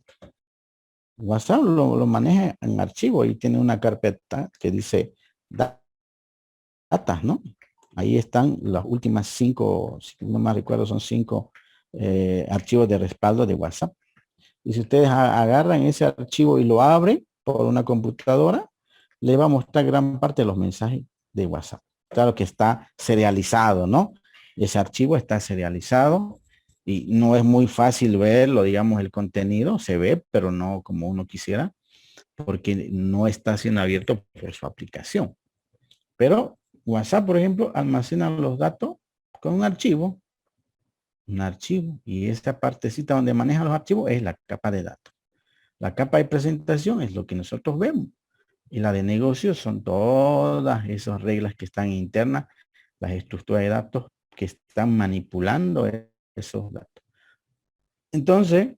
WhatsApp lo maneja en archivo y tiene una carpeta que dice datas, ¿no? Ahí están las últimas 5, si no más recuerdo, son 5 archivos de respaldo de WhatsApp. Y si ustedes agarran ese archivo y lo abren por una computadora, le va a mostrar gran parte de los mensajes de WhatsApp. Claro que está serializado, ¿no? Ese archivo está serializado y no es muy fácil verlo, digamos, el contenido se ve, pero no como uno quisiera, porque no está siendo abierto por su aplicación. Pero WhatsApp, por ejemplo, almacena los datos con un archivo, y esta partecita donde maneja los archivos es la capa de datos. La capa de presentación es lo que nosotros vemos. Y la de negocio son todas esas reglas que están internas, las estructuras de datos que están manipulando esos datos. Entonces,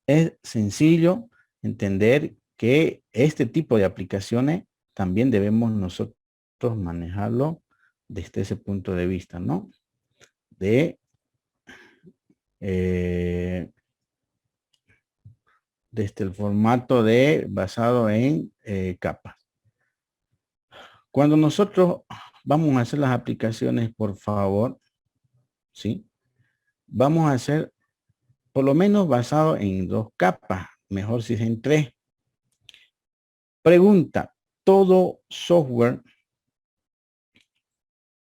es sencillo entender que este tipo de aplicaciones también debemos nosotros manejarlo desde ese punto de vista, ¿no? Desde el formato basado en capas. Cuando nosotros vamos a hacer las aplicaciones, por favor, ¿sí? Vamos a hacer por lo menos basado en 2 capas, mejor si es en 3. Pregunta, todo software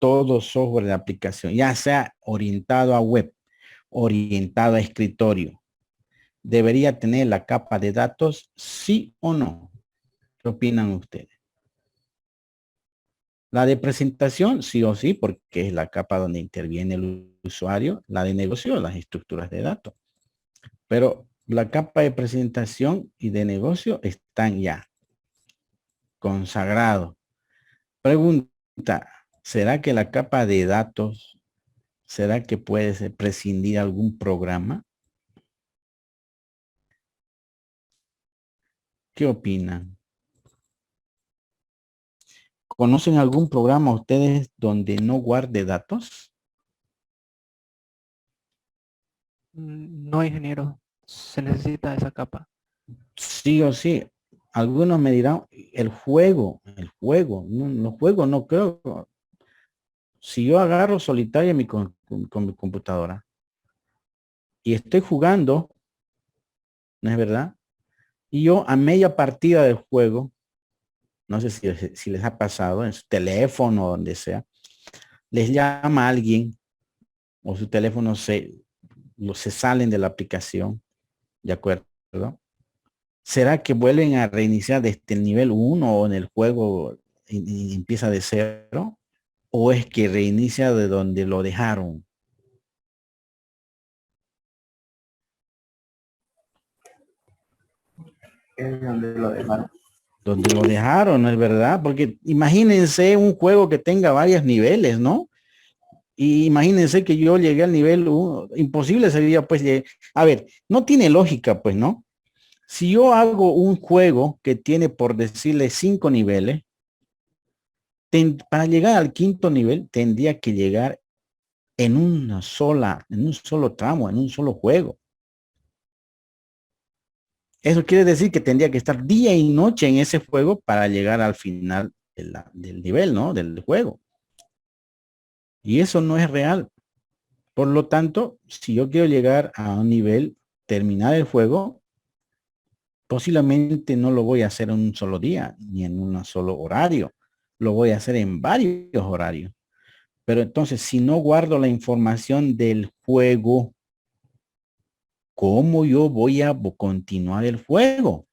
de aplicación, ya sea orientado a web, orientado a escritorio, ¿debería tener la capa de datos, sí o no? ¿Qué opinan ustedes? La de presentación, sí o sí, porque es la capa donde interviene el usuario. La de negocio, las estructuras de datos. Pero la capa de presentación y de negocio están ya consagrados. Pregunta, ¿será que la capa de datos, será que puede prescindir algún programa? ¿Qué opinan? ¿Conocen algún programa ustedes donde no guarde datos? No, ingeniero. Se necesita esa capa. Sí o sí. Algunos me dirán, el juego, no, los juegos no creo. Si yo agarro solitario con mi computadora y estoy jugando, ¿no es verdad? Y yo a media partida del juego, no sé si les ha pasado en su teléfono o donde sea, les llama a alguien o su teléfono se salen de la aplicación, ¿de acuerdo? ¿Será que vuelven a reiniciar desde el nivel uno o en el juego y empieza de cero? ¿O es que reinicia de donde lo dejaron? Es donde lo dejaron. Donde lo dejaron, ¿no es verdad? Porque imagínense un juego que tenga varios niveles, ¿no? Y imagínense que yo llegué al nivel 1, imposible sería pues, a ver, no tiene lógica pues, ¿no? Si yo hago un juego que tiene, por decirle, 5 niveles, para llegar al quinto nivel tendría que llegar en en un solo tramo, en un solo juego. Eso quiere decir que tendría que estar día y noche en ese juego para llegar al final del nivel, ¿no? Del juego. Y eso no es real. Por lo tanto, si yo quiero llegar a un nivel, terminar el juego, posiblemente no lo voy a hacer en un solo día, ni en un solo horario. Lo voy a hacer en varios horarios. Pero entonces, si no guardo la información del juego, ¿cómo yo voy a continuar el juego?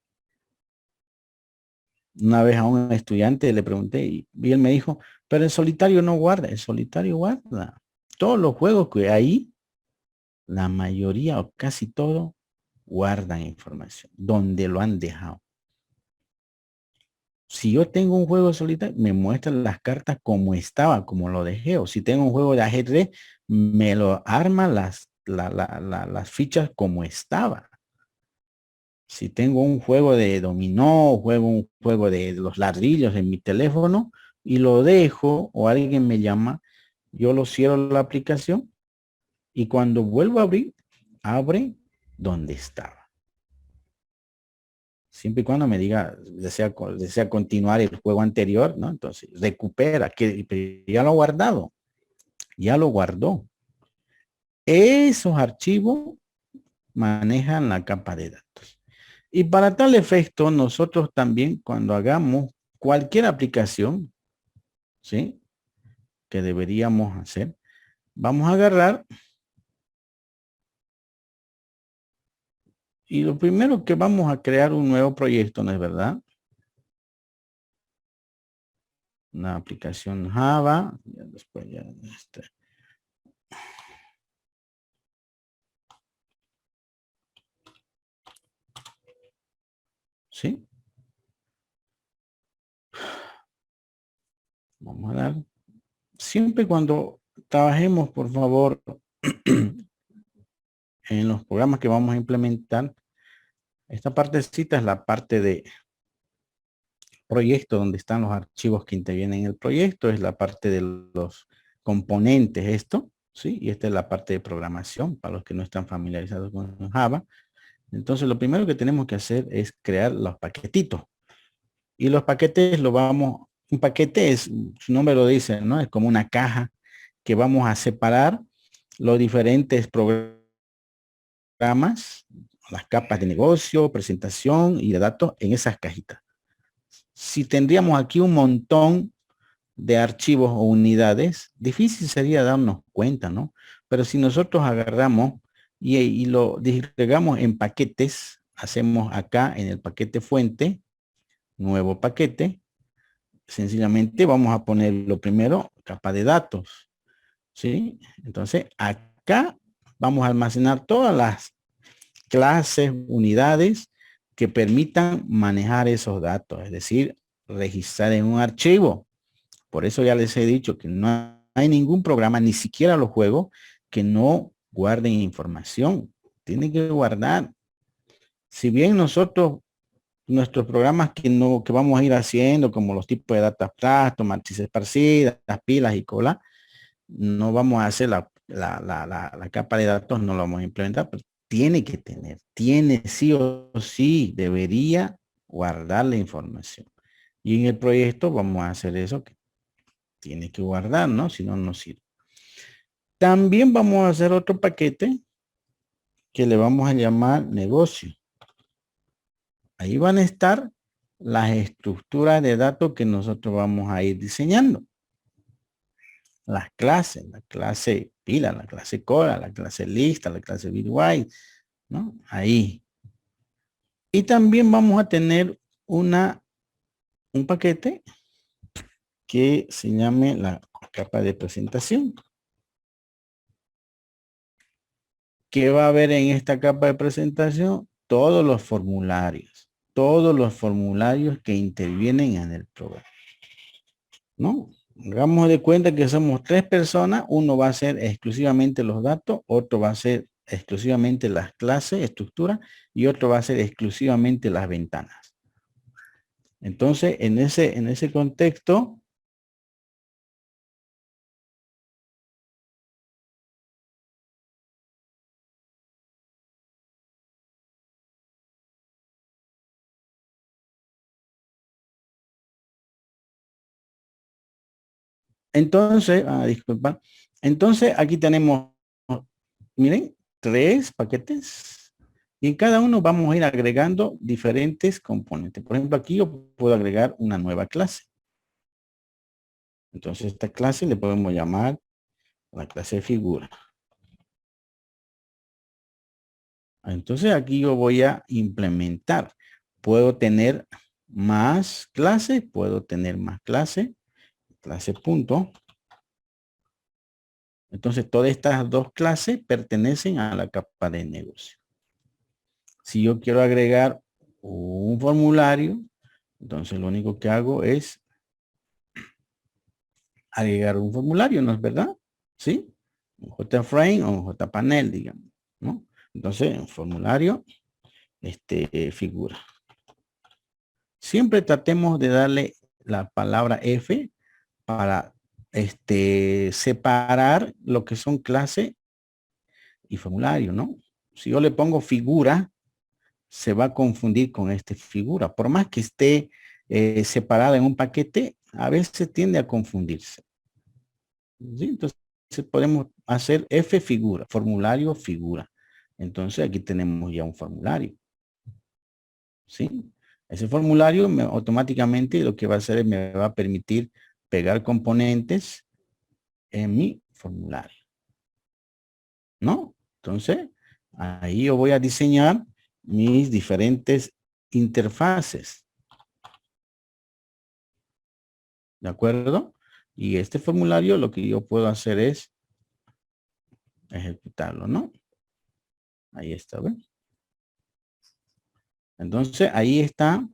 Una vez a un estudiante le pregunté y él me dijo, pero el solitario no guarda, el solitario guarda. Todos los juegos que hay, la mayoría o casi todo, guardan información, donde lo han dejado. Si yo tengo un juego solitario, me muestran las cartas como estaba, como lo dejé. O si tengo un juego de ajedrez, me lo arma las fichas como estaba. Si tengo un juego de dominó, juego un juego de los ladrillos en mi teléfono y lo dejo o alguien me llama, yo lo cierro la aplicación y cuando vuelvo a abrir, abre donde estaba. Siempre y cuando me diga, desea continuar el juego anterior, ¿no? Entonces, recupera, que ya lo ha guardado, ya lo guardó. Esos archivos manejan la capa de datos. Y para tal efecto, nosotros también cuando hagamos cualquier aplicación, ¿sí? Que deberíamos hacer, vamos a agarrar y lo primero que vamos a crear un nuevo proyecto, ¿no es verdad? Una aplicación Java, después ya ¿sí? Vamos a dar. Siempre cuando trabajemos, por favor, en los programas que vamos a implementar, esta partecita es la parte de proyecto, donde están los archivos que intervienen en el proyecto, es la parte de los componentes, esto, ¿sí? Y esta es la parte de programación, para los que no están familiarizados con Java. Entonces, lo primero que tenemos que hacer es crear los paquetitos. Y los paquetes un paquete es, su nombre lo dice, ¿no? Es como una caja que vamos a separar los diferentes programas, las capas de negocio, presentación y de datos en esas cajitas. Si tendríamos aquí un montón de archivos o unidades, difícil sería darnos cuenta, ¿no? Pero si nosotros agarramos y lo disgregamos en paquetes, hacemos acá en el paquete fuente, nuevo paquete, sencillamente vamos a poner lo primero, capa de datos, ¿sí? Entonces, acá vamos a almacenar todas las clases, unidades que permitan manejar esos datos, es decir, registrar en un archivo. Por eso ya les he dicho que no hay ningún programa, ni siquiera los juegos, que no guarden información. Tienen que guardar. Si bien nuestros programas que vamos a ir haciendo, como los tipos de data abstractos, matrices esparcidas, las pilas y cola, no vamos a hacer la capa de datos, no lo vamos a implementar, pero tiene que tener, tiene sí o sí, debería guardar la información. Y en el proyecto vamos a hacer eso que tiene que guardar, ¿no? Si no, no sirve. También vamos a hacer otro paquete que le vamos a llamar negocio. Ahí van a estar las estructuras de datos que nosotros vamos a ir diseñando. Las clases, la clase pila, la clase cola, la clase lista, la clase bitwise, ¿no? Ahí. Y también vamos a tener un paquete que se llame la capa de presentación. ¿Qué va a haber en esta capa de presentación? Todos los formularios que intervienen en el programa, ¿no? Hagamos de cuenta que somos 3 personas, uno va a ser exclusivamente los datos, otro va a ser exclusivamente las clases, estructuras, y otro va a ser exclusivamente las ventanas. Entonces, en ese contexto, disculpa. Entonces, aquí tenemos, miren, 3 paquetes. Y en cada uno vamos a ir agregando diferentes componentes. Por ejemplo, aquí yo puedo agregar una nueva clase. Entonces, esta clase le podemos llamar la clase figura. Entonces, aquí yo voy a implementar. Puedo tener más clases, clase punto. Entonces, todas estas 2 clases pertenecen a la capa de negocio. Si yo quiero agregar un formulario, entonces lo único que hago es agregar un formulario, ¿no es verdad? ¿Sí? Un JFrame o un JPanel, digamos, ¿no? Entonces, un formulario, figura. Siempre tratemos de darle la palabra F para separar lo que son clase y formulario, ¿no? Si yo le pongo figura, se va a confundir con figura. Por más que esté separada en un paquete, a veces tiende a confundirse. ¿Sí? Entonces podemos hacer F figura, formulario figura. Entonces aquí tenemos ya un formulario. ¿Sí? Ese formulario automáticamente lo que va a hacer es me va a permitir pegar componentes en mi formulario. ¿No? Entonces, ahí yo voy a diseñar mis diferentes interfaces. ¿De acuerdo? Y este formulario lo que yo puedo hacer es ejecutarlo, ¿no? Ahí está, ¿ven? Entonces, ahí está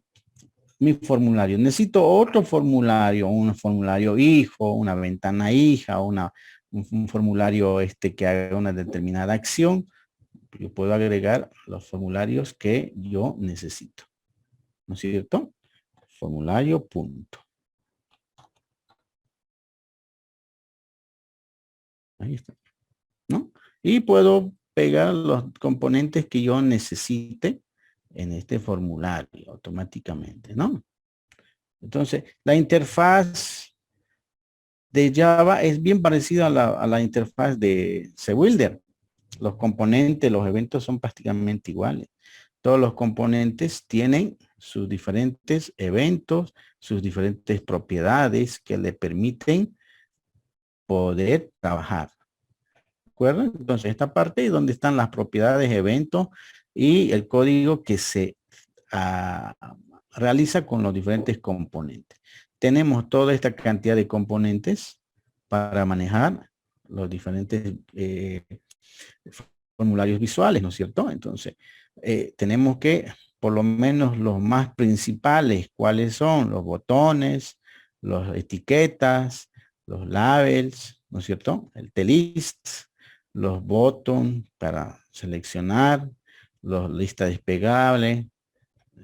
mi formulario. Necesito otro formulario, un formulario hijo, una ventana hija, un formulario que haga una determinada acción. Yo puedo agregar los formularios que yo necesito. ¿No es cierto? Formulario punto. Ahí está. ¿No? Y puedo pegar los componentes que yo necesite en este formulario automáticamente, ¿no? Entonces, la interfaz de Java es bien parecida a la interfaz de Cbuilder. Los componentes, los eventos son prácticamente iguales. Todos los componentes tienen sus diferentes eventos, sus diferentes propiedades que le permiten poder trabajar. ¿De acuerdo? Entonces, esta parte es donde están las propiedades, eventos y el código que se realiza con los diferentes componentes. Tenemos toda esta cantidad de componentes para manejar los diferentes formularios visuales, ¿no es cierto? Entonces, tenemos que, por lo menos los más principales, ¿cuáles son? Los botones, las etiquetas, los labels, ¿no es cierto? El T-list, los botones para seleccionar, los listas despegables,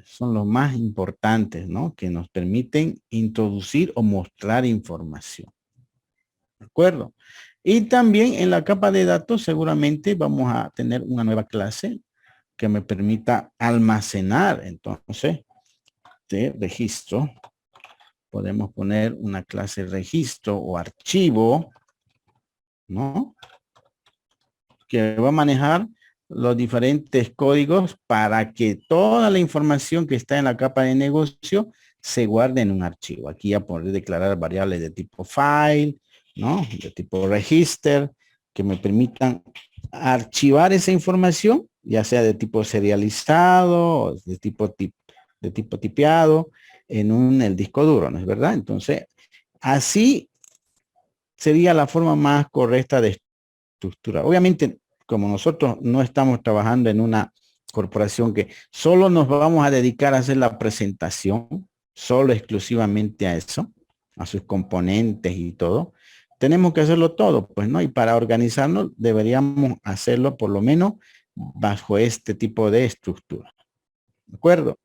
son los más importantes, ¿no? Que nos permiten introducir o mostrar información. ¿De acuerdo? Y también en la capa de datos seguramente vamos a tener una nueva clase que me permita almacenar. Entonces, de registro. Podemos poner una clase registro o archivo, ¿no? Que va a manejar los diferentes códigos para que toda la información que está en la capa de negocio se guarde en un archivo. Aquí ya podré declarar variables de tipo file, ¿no? De tipo register, que me permitan archivar esa información, ya sea de tipo serializado, o de tipo tipeado, en el disco duro, ¿no es verdad? Entonces, así sería la forma más correcta de estructura. Obviamente, como nosotros no estamos trabajando en una corporación que solo nos vamos a dedicar a hacer la presentación, solo exclusivamente a eso, a sus componentes y todo, tenemos que hacerlo todo, pues, ¿no? Y para organizarnos deberíamos hacerlo por lo menos bajo este tipo de estructura. ¿De acuerdo?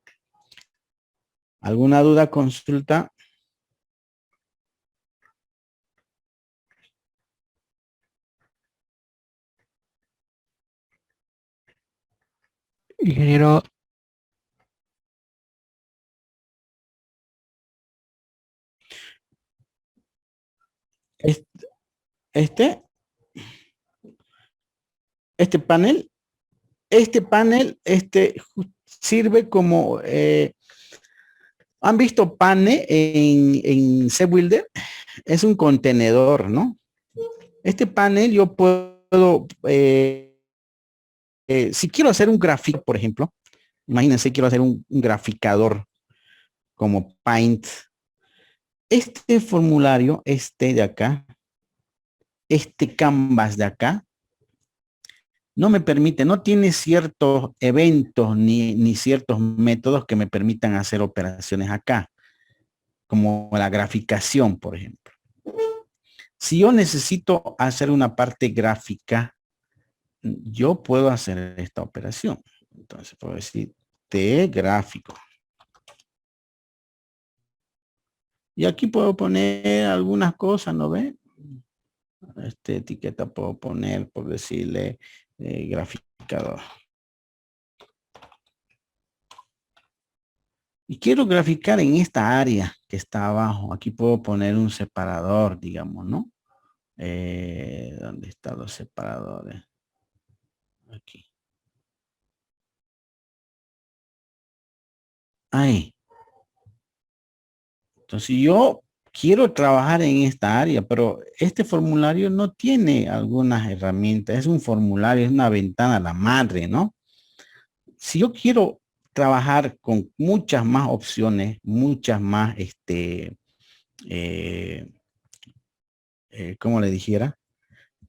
¿Alguna duda, consulta? Ingeniero, Este, este panel, sirve como, ¿han visto pane en CBuilder? Es un contenedor, ¿no? Este panel yo puedo, si quiero hacer un gráfico, por ejemplo, imagínense, quiero hacer un graficador como Paint. Este formulario, este de acá, este canvas de acá, no me permite, no tiene ciertos eventos ni ciertos métodos que me permitan hacer operaciones acá, como la graficación, por ejemplo. Si yo necesito hacer una parte gráfica, yo puedo hacer esta operación. Entonces puedo decir T gráfico. Y aquí puedo poner algunas cosas, ¿no ve? Esta etiqueta puedo poner, por decirle, graficador. Y quiero graficar en esta área que está abajo. Aquí puedo poner un separador, digamos, ¿no? ¿Dónde están los separadores? Aquí. Ahí. Entonces yo quiero trabajar en esta área, pero este formulario no tiene algunas herramientas. Es un formulario, es una ventana, la madre, ¿no? Si yo quiero trabajar con muchas más opciones, muchas más, ¿cómo le dijera?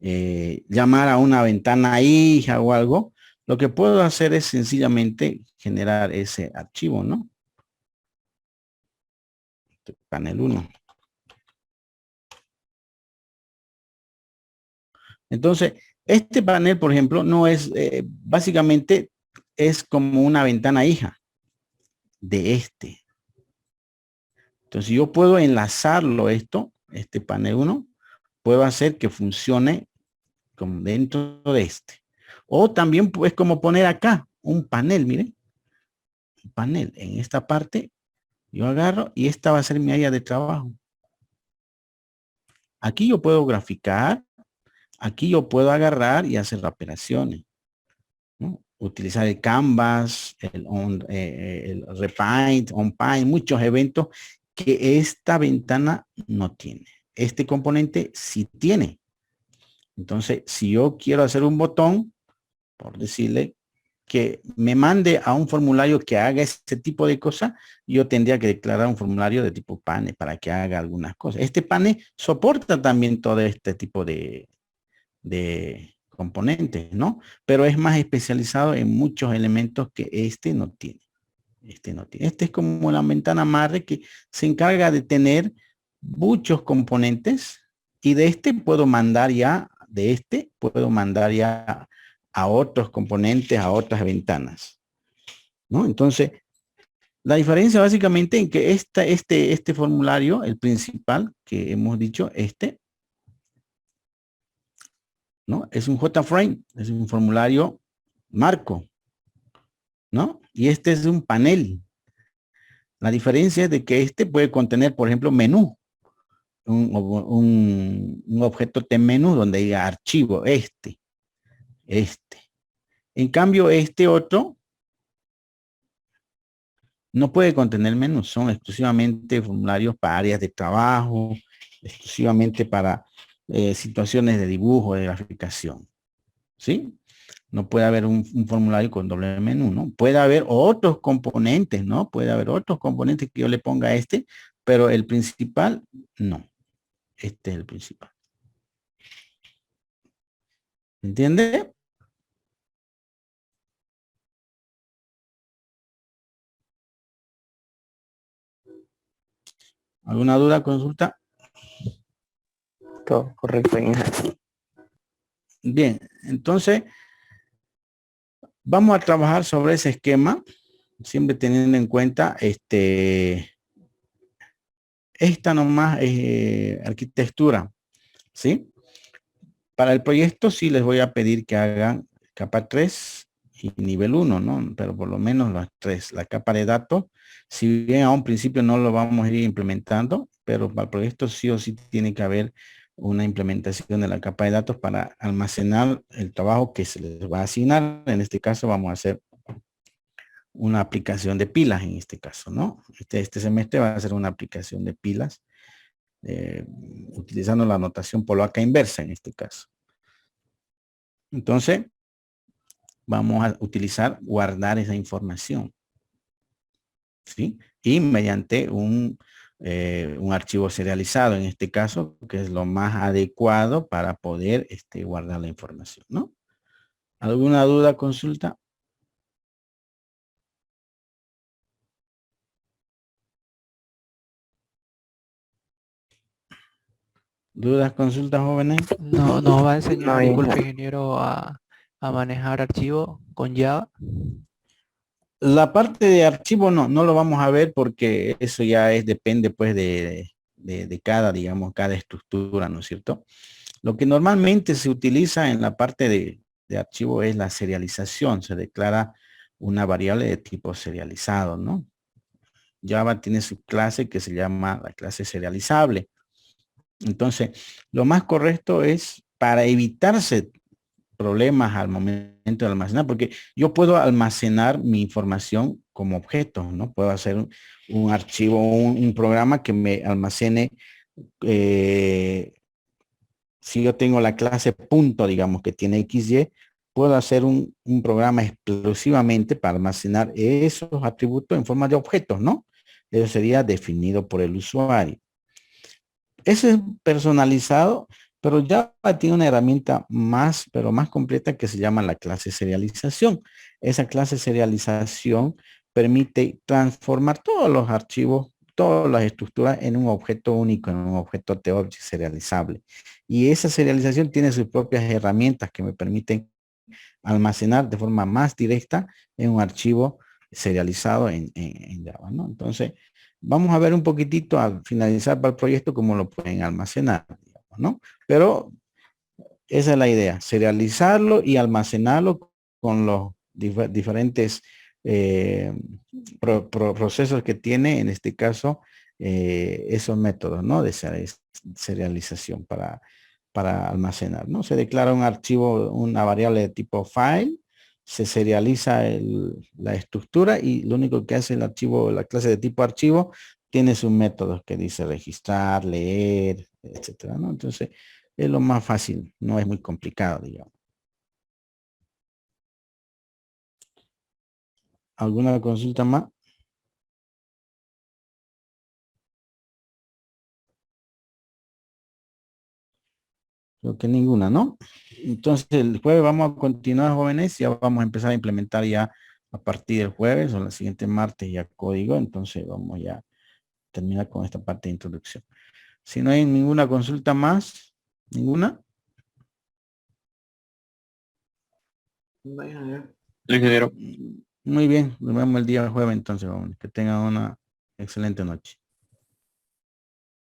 Llamar a una ventana hija o algo, lo que puedo hacer es sencillamente generar ese archivo, ¿no? Panel 1. Entonces, este panel, por ejemplo, no es, básicamente es como una ventana hija de este. Entonces, yo puedo enlazarlo este panel 1, puedo hacer que funcione como dentro de este. O también pues como poner acá un panel, miren, un panel en esta parte, yo agarro y esta va a ser mi área de trabajo. Aquí yo puedo graficar, aquí yo puedo agarrar y hacer operaciones, ¿no? Utilizar el Canvas, el Repaint, OnPaint, muchos eventos que esta ventana no tiene. Este componente sí tiene. Entonces, si yo quiero hacer un botón, por decirle que me mande a un formulario que haga ese tipo de cosas, yo tendría que declarar un formulario de tipo pane para que haga algunas cosas. Este pane soporta también todo este tipo de componentes, ¿no? Pero es más especializado en muchos elementos que este no tiene. Este no tiene. Este es como la ventana madre que se encarga de tener muchos componentes y de este puedo mandar ya, a otros componentes, a otras ventanas, ¿no? Entonces, la diferencia básicamente en que este formulario, el principal que hemos dicho, ¿no? Es un JFrame, es un formulario marco, ¿no? Y este es un panel. La diferencia es de que este puede contener, por ejemplo, menú. Un objeto de menú donde diga archivo, este. En cambio, este otro no puede contener menú, son exclusivamente formularios para áreas de trabajo, exclusivamente para situaciones de dibujo, de graficación. ¿Sí? No puede haber un formulario con doble menú, ¿no? Puede haber otros componentes, ¿no? Puede haber otros componentes que yo le ponga a este, pero el principal, no. Este es el principal. ¿Entiende? ¿Alguna duda, consulta? Todo correcto, ingeniero. Bien, entonces vamos a trabajar sobre ese esquema, siempre teniendo en cuenta esta nomás arquitectura, ¿sí? Para el proyecto sí les voy a pedir que hagan capa 3 y nivel 1, ¿no? Pero por lo menos las 3. La capa de datos, si bien a un principio no lo vamos a ir implementando, pero para el proyecto sí o sí tiene que haber una implementación de la capa de datos para almacenar el trabajo que se les va a asignar. En este caso vamos a hacer una aplicación de pilas en este caso, ¿no? Este semestre va a ser una aplicación de pilas utilizando la notación polaca inversa en este caso. Entonces, vamos a utilizar guardar esa información, ¿sí? Y mediante un archivo serializado en este caso, que es lo más adecuado para poder guardar la información, ¿no? ¿Alguna duda, consulta? ¿Dudas, consultas, jóvenes? No, nos va a enseñar, No, disculpe, ingeniero. ingeniero, a manejar archivos con Java. La parte de archivo no lo vamos a ver porque eso ya depende pues de cada, digamos, cada estructura, ¿no es cierto? Lo que normalmente se utiliza en la parte de archivo es la serialización. Se declara una variable de tipo serializado, ¿no? Java tiene su clase que se llama la clase serializable. Entonces, lo más correcto es para evitarse problemas al momento de almacenar, porque yo puedo almacenar mi información como objeto, ¿no? Puedo hacer un archivo, un programa que me almacene, si yo tengo la clase punto, digamos, que tiene XY, puedo hacer un programa exclusivamente para almacenar esos atributos en forma de objetos, ¿no? Eso sería definido por el usuario. Ese es personalizado, pero Java tiene una herramienta más, pero más completa que se llama la clase serialización. Esa clase serialización permite transformar todos los archivos, todas las estructuras en un objeto único, en un objeto de object serializable. Y esa serialización tiene sus propias herramientas que me permiten almacenar de forma más directa en un archivo serializado en Java, ¿no? Entonces, vamos a ver un poquitito al finalizar para el proyecto cómo lo pueden almacenar, digamos, ¿no? Pero esa es la idea, serializarlo y almacenarlo con los diferentes procesos que tiene, en este caso, esos métodos, ¿no? De serialización para almacenar, ¿no? Se declara un archivo, una variable de tipo file, se serializa la estructura y lo único que hace el archivo, la clase de tipo archivo, tiene sus métodos que dice registrar, leer, etcétera, ¿no? Entonces, es lo más fácil, no es muy complicado, digamos. ¿Alguna consulta más? Creo que ninguna, ¿no? Entonces el jueves vamos a continuar, jóvenes, ya vamos a empezar a implementar ya a partir del jueves o la siguiente martes ya código, entonces vamos ya a terminar con esta parte de introducción. Si no hay ninguna consulta más, ninguna. No, ingeniero. Ingeniero. Muy bien, nos vemos el día jueves entonces, jóvenes. Que tengan una excelente noche.